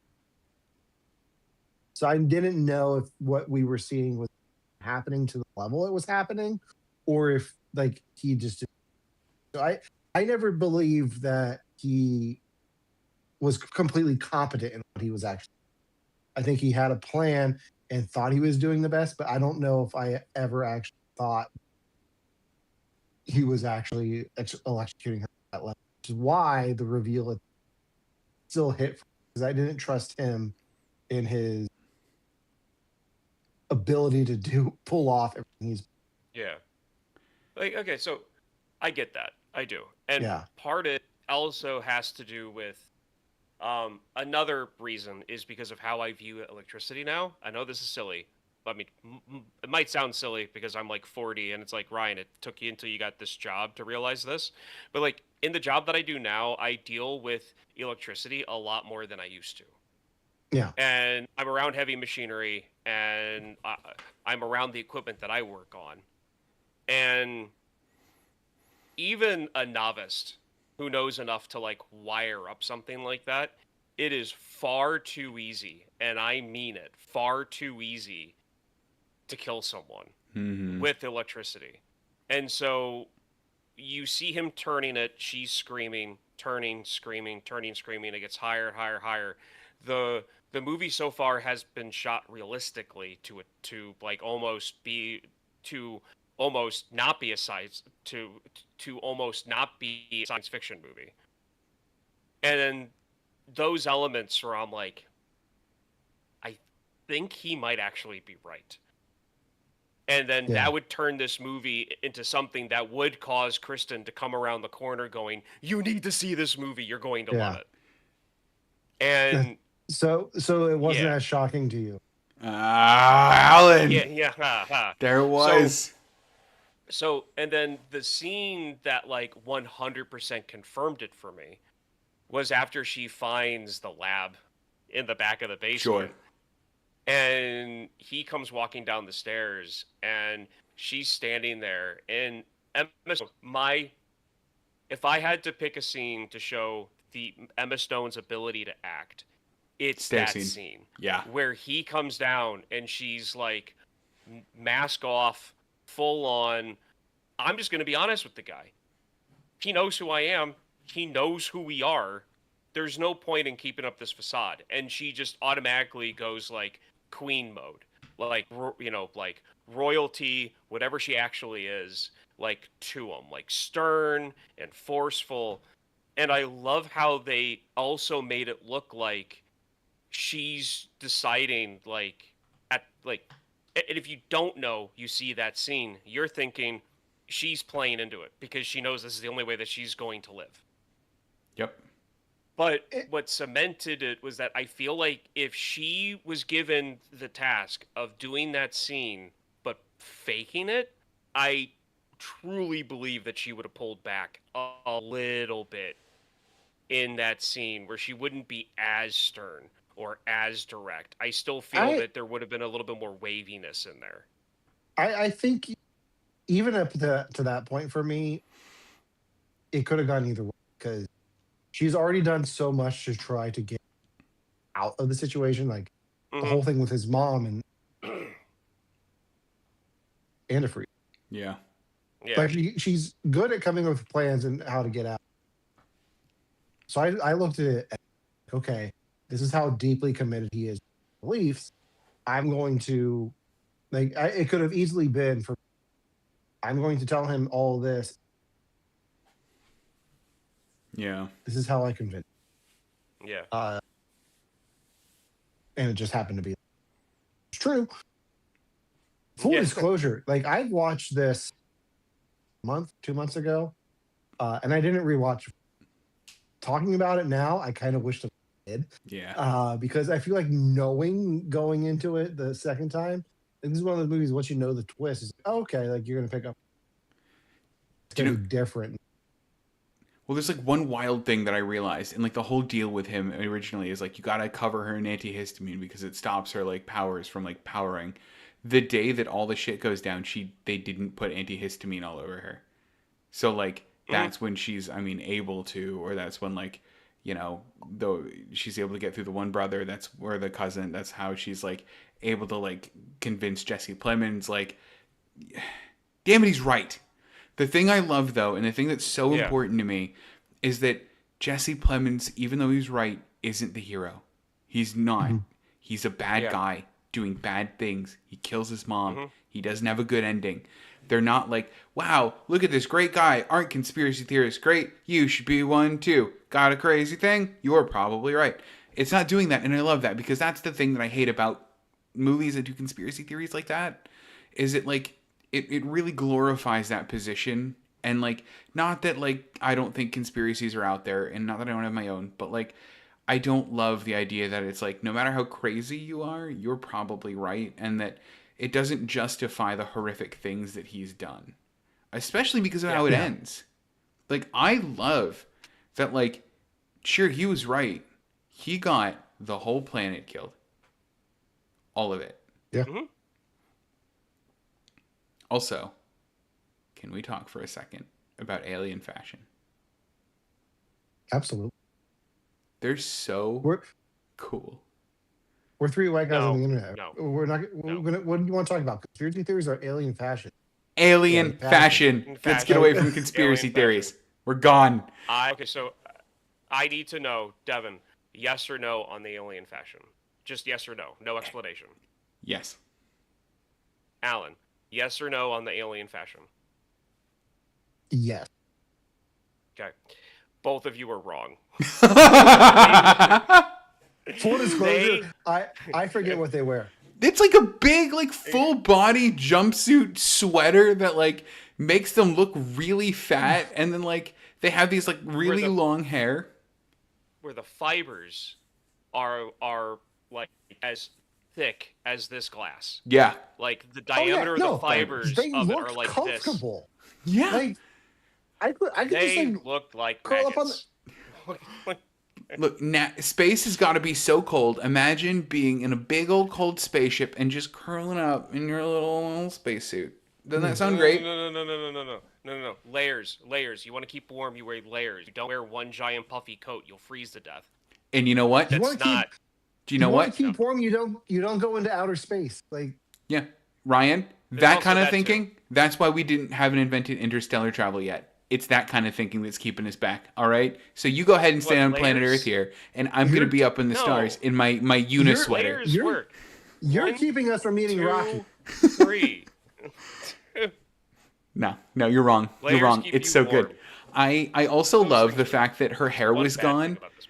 So I didn't know if what we were seeing was happening to the level it was happening, or if like he just. So I never believed that he was completely competent in what he was actually. I think he had a plan and thought he was doing the best, but I don't know if I ever actually thought he was actually electrocuting her at that level, which is why the reveal still hit, because I didn't trust him in his ability to pull off everything he's. Yeah. Like, okay, so I get that. I do. And Yeah. part of it also has to do with another reason is because of how I view electricity now. I know this is silly. I mean, it might sound silly because I'm like 40 and it's like, Ryan, it took you until you got this job to realize this. But like in the job that I do now, I deal with electricity a lot more than I used to. Yeah. And I'm around heavy machinery and I'm around the equipment that I work on. And even a novice who knows enough to like wire up something like that, it is far too easy, and I mean it, far too easy to kill someone with electricity. And so you see him turning it, she's screaming, turning, screaming, turning, screaming. It gets higher, higher, higher. The movie so far has been shot realistically to like almost be to almost not be a science to almost not be a science fiction movie. And then those elements where I'm like, I think he might actually be right. And then Yeah. that would turn this movie into something that would cause Kristen to come around the corner going, "You need to see this movie. You're going to love Yeah. it." And So it wasn't yeah, as shocking to you. Alan! yeah. There it was. So, and then the scene that like 100% confirmed it for me was after she finds the lab in the back of the Sure. basement. And he comes walking down the stairs, and she's standing there. And if I had to pick a scene to show the Emma Stone's ability to act, it's Stair that scene. scene Yeah. where he comes down and she's like, mask off, full on. I'm just going to be honest with the guy. He knows who I am. He knows who we are. There's no point in keeping up this facade. And she just automatically goes like queen mode, like like royalty, whatever she actually is, like to him, like stern and forceful. And I love how they also made it look like she's deciding like at like and if you don't know, you see that scene, you're thinking she's playing into it because she knows this is the only way that she's going to live. Yep. But what cemented it was that I feel like if she was given the task of doing that scene but faking it, I truly believe that she would have pulled back a little bit in that scene where she wouldn't be as stern or as direct. I still feel that there would have been a little bit more waviness in there. I think even up to that point for me, it could have gone either way because she's already done so much to try to get out of the situation, like the whole thing with his mom and antifreeze. Yeah. Yeah. Like she's good at coming up with plans and how to get out. So I looked at it, okay, this is how deeply committed he is to beliefs. I'm going to, like, it could have easily been for, I'm going to tell him all this. Yeah. This is how I convince. Yeah. And it just happened to be. It's true. Full disclosure, like I watched this 2 months ago, and I didn't rewatch. Talking about it now, I kind of wish I did. Yeah. Because I feel like knowing going into it the second time, like, this is one of those movies. Once you know the twist, it's like, oh, okay, like you're gonna pick up. It's gonna be different. Well, there's like one wild thing that I realized, and like the whole deal with him originally is like you gotta cover her in antihistamine because it stops her like powers from like powering. The day that all the shit goes down, they didn't put antihistamine all over her. So like that's when she's able to, or that's when like, though she's able to get through the one brother, that's where the cousin, that's how she's like able to like convince Jesse Plemons, like, damn it, he's right. The thing I love though, and the thing that's so important to me is that Jesse Plemons, even though he's right, isn't the hero. He's not. Mm-hmm. He's a bad guy doing bad things. He kills his mom. Mm-hmm. He doesn't have a good ending. They're not like, wow, look at this great guy. Aren't conspiracy theorists great? You should be one too. Got a crazy thing? You're probably right. It's not doing that, and I love that because that's the thing that I hate about movies that do conspiracy theories like that, is it like it really glorifies that position. And like, not that like I don't think conspiracies are out there, and not that I don't have my own, but like I don't love the idea that it's like no matter how crazy you are, you're probably right, and that it doesn't justify the horrific things that he's done, especially because of how it ends. Like, I love that, like, sure, he was right. He got the whole planet killed. All of it. Yeah. Mm-hmm. Also, can we talk for a second about alien fashion. Absolutely. They're so We're cool. we're three white guys on No, the internet. no, We're not. We're no. gonna. What do you want to talk about? Conspiracy theories or alien fashion? Alien Alien fashion. fashion. In Let's get fashion, away from alien conspiracy fashion. theories. We're gone. Okay, so I need to know, Devin, yes or no on the alien fashion. Just yes or no. No explanation. Yes. Alan, yes or no on the alien fashion. Yes. Okay. Both of you are wrong. Full disclosure, They- I forget what they wear. It's like a big, like, full body jumpsuit sweater that, like, makes them look really fat, and then, like, they have these, like, really long hair. Where the fibers are like as thick as this glass. Yeah. Like the Oh, yeah, diameter no, of the fibers they of it look are like comfortable. Yeah. Like I could this. just They like look like curl up on maggots. Look, space has got to be so cold. Imagine being in a big old cold spaceship and just curling up in your little spacesuit. Doesn't that sound great? No. Layers. You want to keep warm, you wear layers. You don't wear one giant puffy coat, you'll freeze to death. And you know what? You That's wanna keep- not. Do you know want what? to keep warm. You don't go into outer space. Like Yeah. Ryan, There's that also kind of that, too. thinking, that's why we haven't invented interstellar travel yet. It's that kind of thinking that's keeping us back, all right? So you go ahead and stay What, on planet layers? Earth here, and I'm going to be up in the No. stars in my Una sweater. Layers You're- work. you're One, keeping us from eating 2, Rocky. 3. No, you're wrong. Layers You're wrong. keep It's you so warm. good. I also love the fact that her hair One was bad thing gone. about this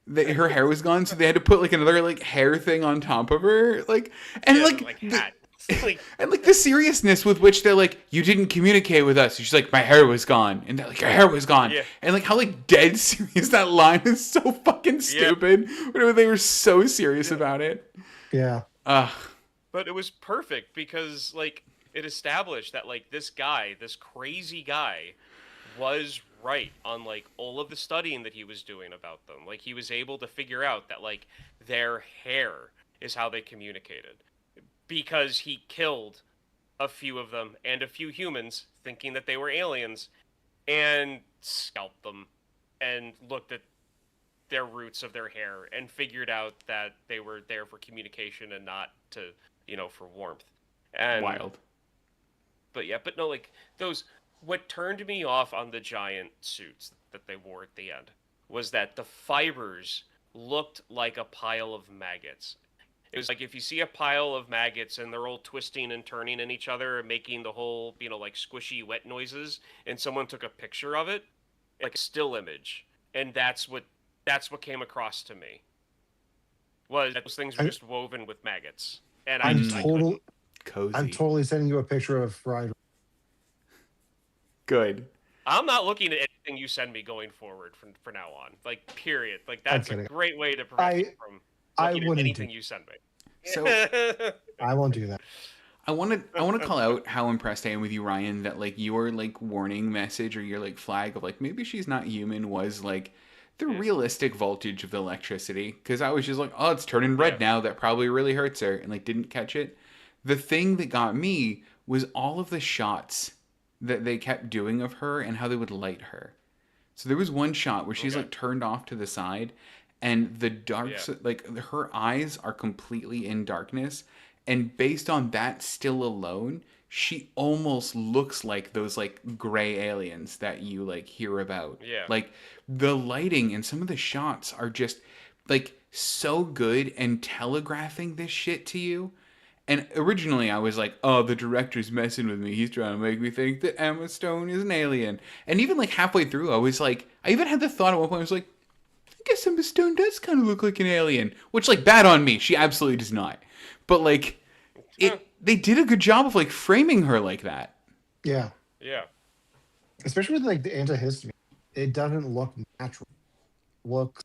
movie. Her hair was gone, so they had to put like another like hair thing on top of her, and Yeah, like hat. Like, and like the seriousness with which they're like, you didn't communicate with us. She's like, my hair was gone, and they're like, your hair was gone, Yeah. and like how like dead serious that line is so fucking stupid. Whenever they were so serious about it. Yeah. but it was perfect because like it established that like this guy, this crazy guy, was right on like all of the studying that he was doing about them. Like he was able to figure out that like their hair is how they communicated. Because he killed a few of them and a few humans thinking that they were aliens and scalped them and looked at their roots of their hair and figured out that they were there for communication and not to, for warmth. And Wild. But no, like those what turned me off on the giant suits that they wore at the end was that the fibers looked like a pile of maggots. It was like if you see a pile of maggots and they're all twisting and turning in each other and making the whole, like squishy wet noises, and someone took a picture of it, like a still image, and that's what came across to me. Was that those things were just woven with maggots, and I couldn't. Cozy. I'm totally sending you a picture of fried. Good. I'm not looking at anything you send me going forward for now on. Like period. Like that's a kidding. great way to prevent me from I looking at wouldn't anything do- you send me. So I won't do that. I want to call out how impressed I am with you, Ryan, that like your like warning message or your like flag of like maybe she's not human was like the realistic voltage of the electricity, because I was just like, oh, it's turning red now, that probably really hurts her, and like didn't catch it. The thing that got me was all of the shots that they kept doing of her and how they would light her. So there was one shot where she's like turned off to the side, and the dark, like her eyes are completely in darkness, and based on that still alone, she almost looks like those like gray aliens that you like hear about. Yeah. Like the lighting and some of the shots are just like so good and telegraphing this shit to you. And originally I was like, oh, the director's messing with me. He's trying to make me think that Emma Stone is an alien. And even like halfway through, I was like, I even had the thought at one point, I was like, I guess Emma Stone does kind of look like an alien. Which, like, bad on me. She absolutely does not. But, like, they did a good job of, like, framing her like that. Yeah. Yeah. Especially with like the antihistamine. It doesn't look natural. Looks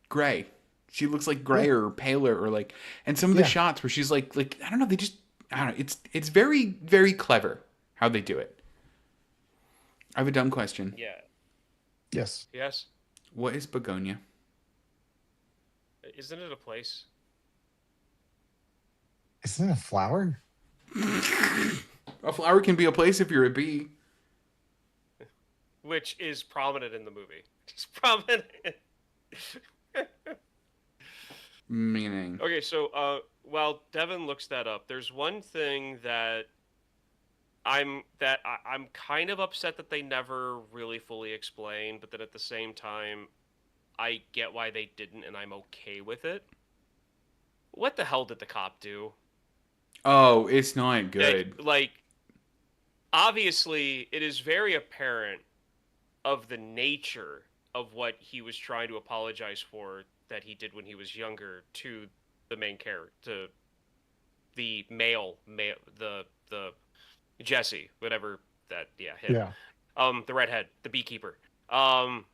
Gray. She looks like grayer or paler, or like, and some of the shots where she's like, I don't know, they just, I don't know. It's very, very clever how they do it. I have a dumb question. Yeah. yes. Yes. What is Bugonia? Isn't it a place? Isn't it a flower? A flower can be a place if you're a bee. which is prominent in the movie. Just prominent. Meaning. Okay, so while Devin looks that up, there's one thing that I'm kind of upset that they never really fully explained, but then at the same time, I get why they didn't, and I'm okay with it. What the hell did the cop do? Oh, it's not good. Like obviously, it is very apparent of the nature of what he was trying to apologize for that he did when he was younger to the main character, to the male, the Jesse, whatever that, yeah, him. Yeah. The redhead, the beekeeper. Um,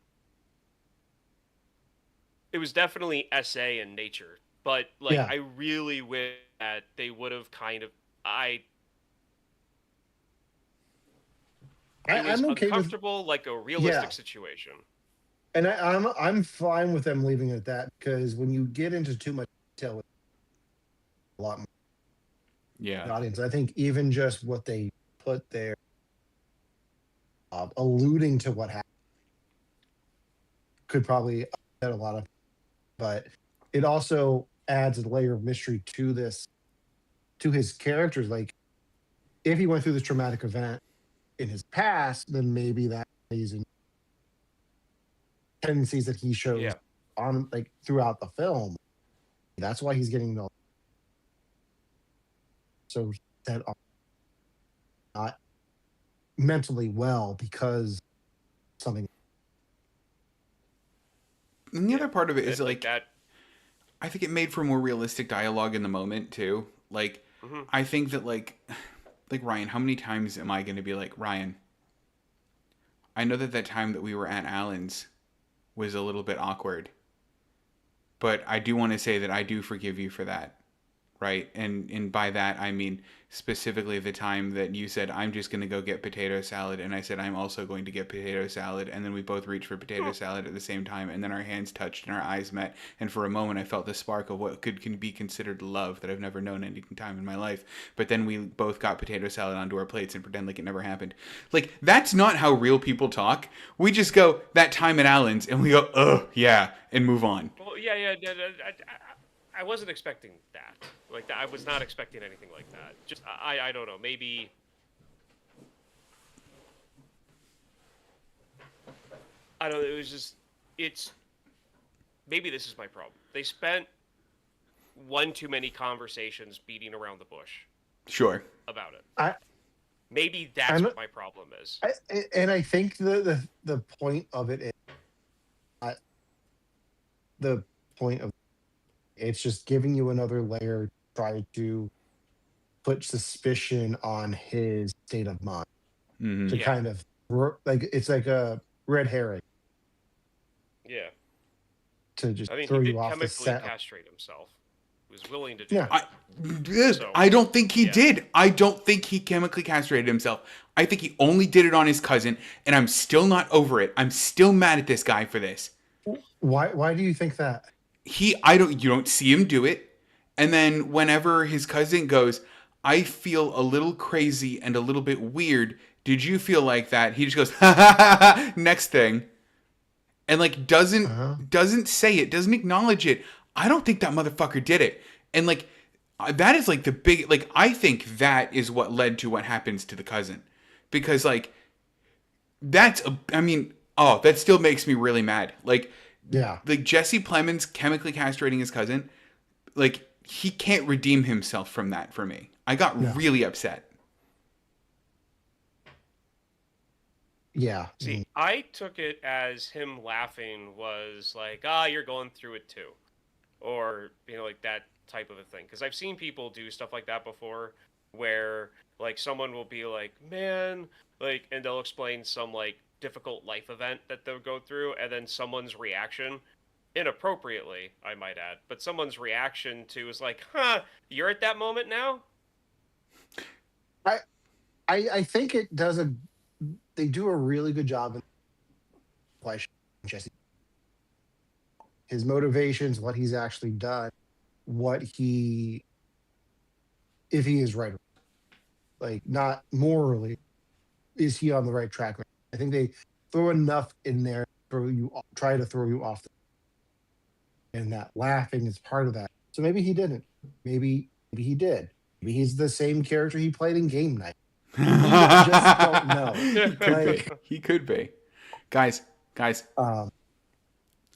it was definitely SA in nature, but like Yeah. I really wish that they would have kind of I. It was I'm okay with uncomfortable, like a realistic yeah, situation. and I'm fine with them leaving it at that because when you get into too much detail, with a lot more Yeah. the audience, I think even just what they put there, alluding to what happened, could probably upset a lot of, but it also adds a layer of mystery to this to his characters. Like if he went through this traumatic event in his past, then maybe that plays in tendencies that he shows Yeah, on like throughout the film. That's why he's getting the so that are not mentally well because something. And the yeah. other part of it is Like like that. I think it made for more realistic dialogue in the moment too. Like Hmm. I think that like Ryan, how many times am I going to be like, Ryan, I know that time that we were at Allen's was a little bit awkward, but I do want to say that I do forgive you for that. Right? And by that I mean specifically the time that you said I'm just going to go get potato salad and I said I'm also going to get potato salad and then we both reached for potato salad at the same time and then our hands touched and our eyes met and for a moment I felt the spark of what can be considered love that I've never known any time in my life. But then we both got potato salad onto our plates and pretend like it never happened. Like that's not how real people talk. We just go that time at Allen's and we go, "Oh, yeah," and move on. Well, yeah. I wasn't expecting that. Like I was not expecting anything like that. Just I don't know. Maybe I don't know. It was just it's maybe this is my problem. They spent one too many conversations beating around the bush Sure. about it. I Maybe that's I'm what my problem is. and I think the point of it is not the point of it's just giving you another layer, try to put suspicion on his state of mind Mhm. to Yeah, kind of like it's like a red herring yeah. to just I mean, he throw you did off the chemically scent. castrate himself. He was willing to do Yeah. that. So I don't think he yeah, did. I don't think he chemically castrated himself. I think he only did it on his cousin, and I'm still not over it. I'm still mad at this guy for this. Why do you think that? You don't see him do it. And then whenever his cousin goes, I feel a little crazy and a little bit weird. Did you feel like that? He just goes, ha ha ha ha, next thing. And like Uh-huh. doesn't say it, doesn't acknowledge it. I don't think that motherfucker did it. And like that is like the big like I think that is what led to what happens to the cousin. Because like I mean, oh, that still makes me really mad. Yeah. Like Jesse Plemons chemically castrating his cousin, like he can't redeem himself from that for me. I got No. really upset. Yeah. see, I took it as him laughing was like, you're going through it too. Or, like that type of a thing. Because I've seen people do stuff like that before where, like, someone will be like, man, like, and they'll explain some, like, difficult life event that they'll go through, and then someone's reaction, inappropriately, I might add, but someone's reaction to is like, you're at that moment now? I I think it does a they do a really good job in why Jesse his motivations, what he's actually done, what he if he is right, like not morally, is he on the right track? I think throw enough in there, try to throw you off, and that laughing is part of that. So maybe he didn't. Maybe he did. Maybe he's the same character he played in Game Night. Just don't know. He could be. He could be. Guys, Um,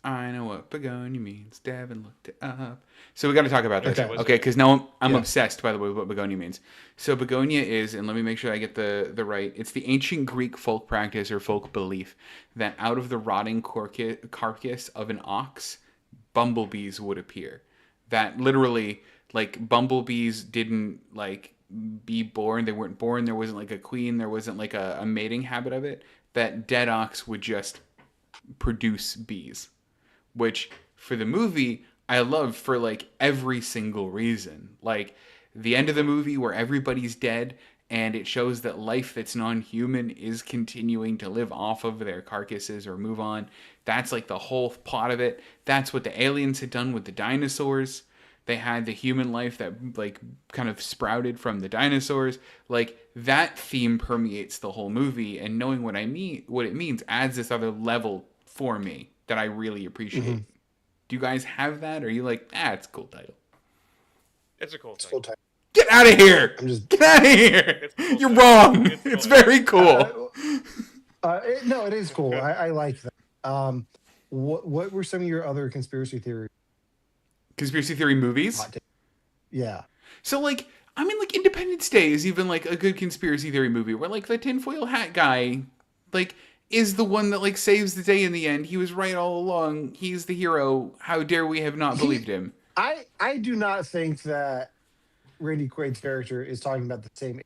I know what Bugonia means. Devin looked it up. So we got to talk about this. Okay. Okay, because now I'm Yeah. obsessed, by the way, with what Bugonia means. So Bugonia is, and let me make sure I get the right, it's the ancient Greek folk practice or folk belief that out of the rotting carcass of an ox, bumblebees would appear. That literally, like, bumblebees didn't, like, be born. They weren't born. There wasn't, like, a queen. There wasn't, like, a mating habit of it. That dead ox would just produce bees, which for the movie I love for like every single reason. Like the end of the movie where everybody's dead and it shows that life that's non-human is continuing to live off of their carcasses or move on. That's like the whole plot of it. That's what the aliens had done with the dinosaurs. They had the human life that like kind of sprouted from the dinosaurs. Like that theme permeates the whole movie, and knowing what what it means adds this other level for me that I really appreciate. Mm-hmm. Do you guys have that? Or are you like, it's a cool title? It's a cool it's thing. full time. Get out of here! Get out of here! You're wrong. It's very cool. No, it is cool. I like that. What were some of your other conspiracy theories? Conspiracy theory movies? Yeah. So like, I mean, like Independence Day is even like a good conspiracy theory movie where like the tinfoil hat guy, like, is the one that like saves the day in the end. He was right all along. He's the hero. How dare we have not believed him? I do not think that Randy Quaid's character is talking about the same.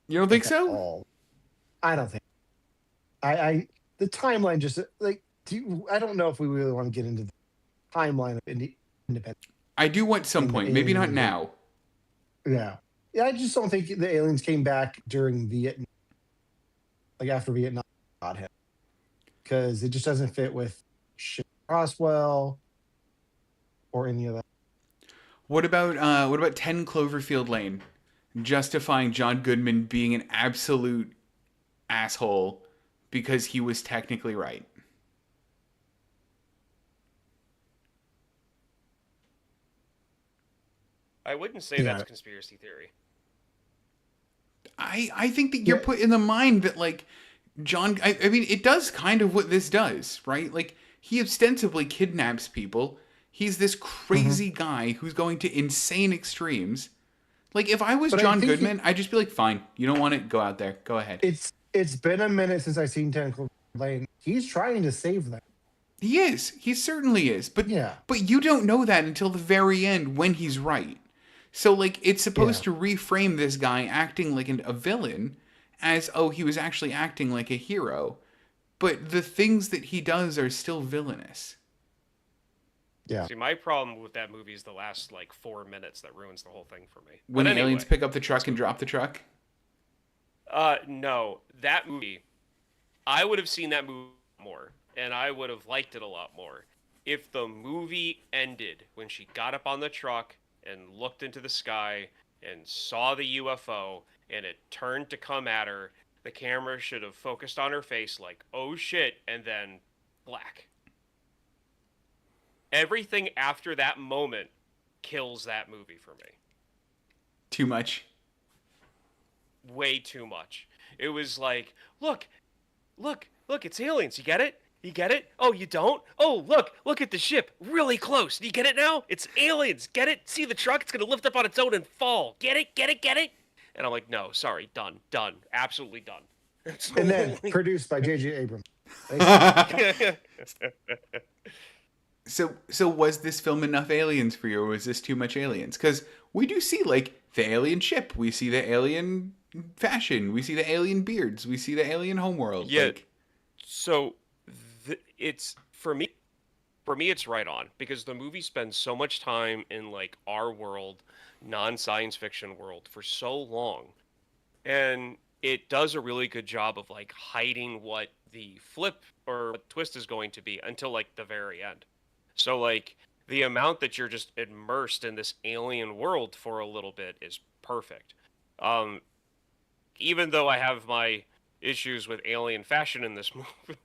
You don't think so? All. I don't think. I the timeline just like I don't know if we really want to get into the timeline of Independence. I do want some point, maybe not now. Yeah. I just don't think the aliens came back during Vietnam, like after Vietnam got him, because it just doesn't fit with Roswell or any of that. What about 10 Cloverfield Lane, justifying John Goodman being an absolute asshole because he was technically right? I wouldn't say that's conspiracy theory. I think that you're put in the mind that like John. I mean, it does kind of what this does, right? Like he ostensibly kidnaps people. He's this crazy guy who's going to insane extremes. Like if I was John Goodman, I'd just be like, fine, you don't want it, go out there, go ahead. It's been a minute since I've seen 10 Cloverfield Lane. He's trying to save them. He is. He certainly is. But you don't know that until the very end when he's right. So, like, it's supposed to reframe this guy acting like a villain as, oh, he was actually acting like a hero. But the things that he does are still villainous. Yeah. See, my problem with that movie is the last, like, 4 minutes that ruins the whole thing for me. When the aliens pick up the truck and drop the truck? No. That movie, I would have seen that movie more, and I would have liked it a lot more if the movie ended when she got up on the truck and looked into the sky and saw the UFO and it turned to come at her. The camera should have focused on her face like, oh shit, and then black. Everything after that moment kills that movie for me. Too much. Way too much. It was like, look, it's aliens. You get it? You get it? Oh, you don't? Oh, look at the ship. Really close. Do you get it now? It's aliens. Get it? See the truck? It's going to lift up on its own and fall. Get it? And I'm like, no, sorry. Done. Absolutely done. And then produced by J.J. Abrams. So was this film enough aliens for you, or was this too much aliens? Because we do see, like, the alien ship. We see the alien fashion. We see the alien beards. We see the alien homeworld. Yeah. Like, so it's for me it's right on, because the movie spends so much time in like our world, non-science fiction world, for so long, and it does a really good job of like hiding what the flip or twist is going to be until like the very end. So like the amount that you're just immersed in this alien world for a little bit is perfect. Even though I have my issues with alien fashion in this movie.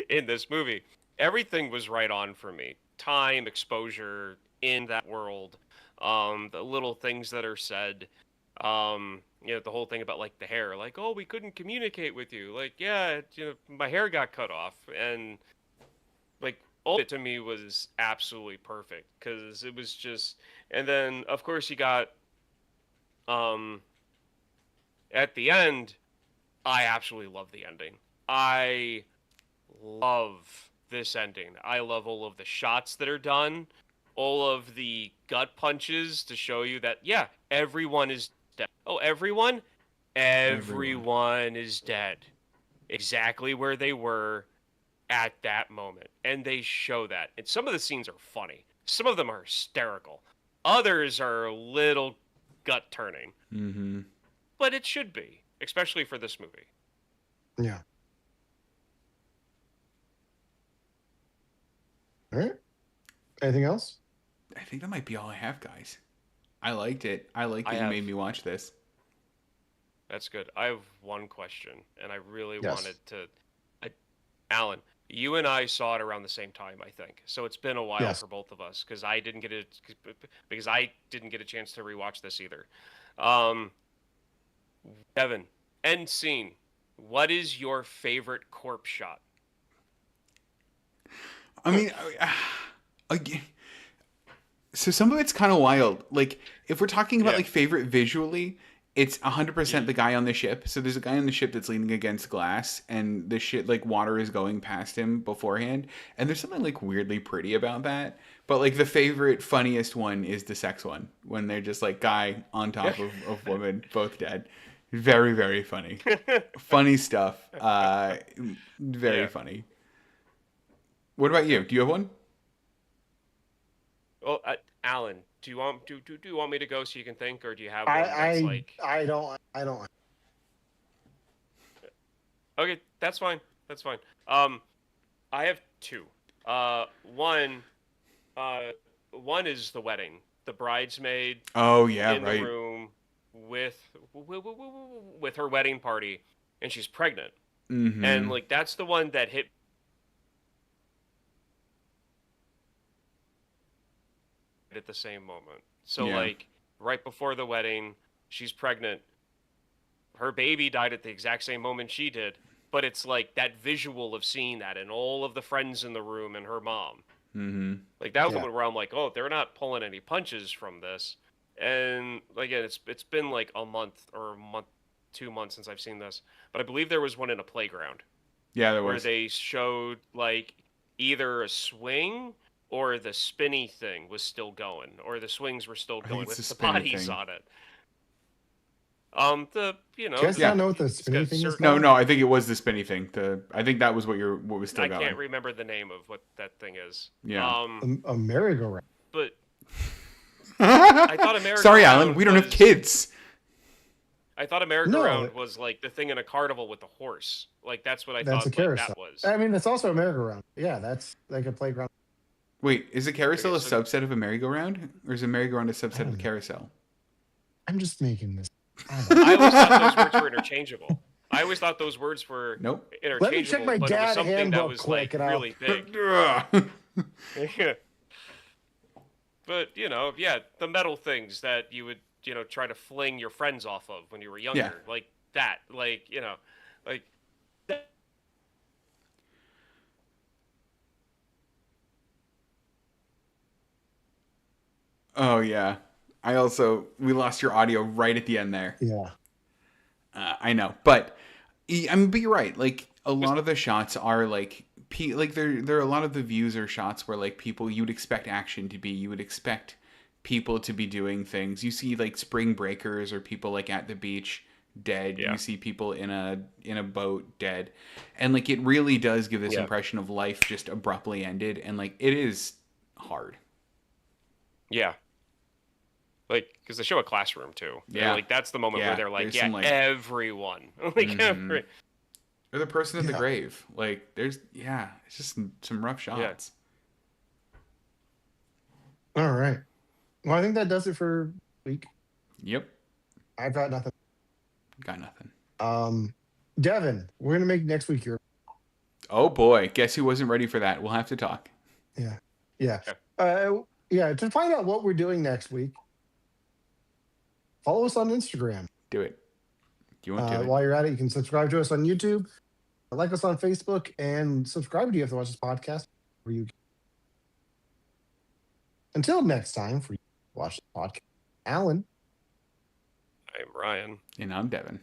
In this movie, everything was right on for me. Time, exposure in that world, the little things that are said, the whole thing about like the hair, like, oh, we couldn't communicate with you, like, yeah, my hair got cut off, and like all of it to me was absolutely perfect because it was just, and then of course you got um at the end, I absolutely love the ending. I love this ending. I love all of the shots that are done, all of the gut punches to show you that, yeah, everyone is dead. Oh, everyone? Everyone. Everyone is dead. Exactly where they were at that moment. And they show that. And some of the scenes are funny, some of them are hysterical, others are a little gut turning. Mm-hmm. But it should be, especially for this movie. Yeah. All right. Anything else? I think that might be all I have, guys. I liked it. I like that you have made me watch this. That's good. I have one question, and I really Yes. wanted to. Alan, you and I saw it around the same time, I think. So it's been a while Yes. for both of us because I didn't get a chance to rewatch this either. Um, Evan, end scene. What is your favorite corpse shot? I mean, again, so some of it's kind of wild. Like, if we're talking about Yeah. like favorite visually, it's 100% the guy on the ship. So there's a guy on the ship that's leaning against glass, and the shit like water is going past him beforehand, and there's something like weirdly pretty about that. But like the favorite, funniest one is the sex one when they're just like guy on top of woman, both dead. Very, very funny. Funny stuff. Very Yeah. funny. What about you? Do you have one? Well, Alan, do you want me to go so you can think, or do you have one that's I like? I don't. Okay, that's fine. That's fine. I have two. One, one is the wedding. The bridesmaid Oh yeah, in the right. room with her wedding party, and she's pregnant, and Mm-hmm. like that's the one that hit at the same moment. So Yeah. like right before the wedding, she's pregnant. Her baby died at the exact same moment she did, but it's like that visual of seeing that and all of the friends in the room and her mom. Mm-hmm. Like that was the Yeah. moment where I'm like, oh, they're not pulling any punches from this. And again, it's been like a month or a month, 2 months since I've seen this, but I believe there was one in a playground Yeah, there where was. they showed like either a swing or the spinny thing was still going, or the swings were still I think going it's the with the spinny bodies thing. on it. The you Do you know guys the not Yeah. know what the it's spinning got thing is certain. No, called? no, I think it was the spinny thing. I think that was what was still I going. can't remember the name of what that thing is. Yeah. A merry-go-round. But I thought a Sorry, Alan, merry-go-round we don't have was. kids. I thought a No, merry-go-round was like the thing in a carnival with the horse. Like that's what I that's a thought. Like carousel. that was. I mean, it's also a merry-go-round. Yeah, that's like a playground. Wait, is a carousel Okay, a so subset of a merry-go-round, or is a merry-go-round a I subset of don't a know. carousel? I'm just making this. I don't know. I always thought those words were interchangeable. I always thought those words were Nope. Let me check interchangeable, my but it was dad something that handbook was like quick, and I'll. really big. But yeah, the metal things that you would try to fling your friends off of when you were younger, Yeah. like that, like like that. Oh yeah. We lost your audio right at the end there. Yeah. I know, but I mean, but you're right. Like a lot of the shots are like like there are a lot of the views or shots where like people you would expect action to be. You would expect people to be doing things. You see like spring breakers or people like at the beach dead. Yeah. You see people in a boat dead, and like it really does give this Yeah. impression of life just abruptly ended, and like it is hard. Yeah. Like, because they show a classroom too. And, Yeah. like that's the moment Yeah, where they're like, there's yeah, some, like- everyone, like Mhm. every. Or the person in the Yeah. grave. Like it's just some rough shots. All right. Well, I think that does it for the week. Yep. I've got nothing. Got nothing. Um, Devin, we're gonna make next week your. Oh boy, guess who wasn't ready for that? We'll have to talk. Yeah, yeah, Yeah. yeah. To find out what we're doing next week, follow us on Instagram. Do it. You won't do it. While you're at it, you can subscribe to us on YouTube, like us on Facebook, and subscribe to you if you watch this podcast. Where you until next time, for you to watch the podcast, Alan. I'm Ryan. And I'm Devin.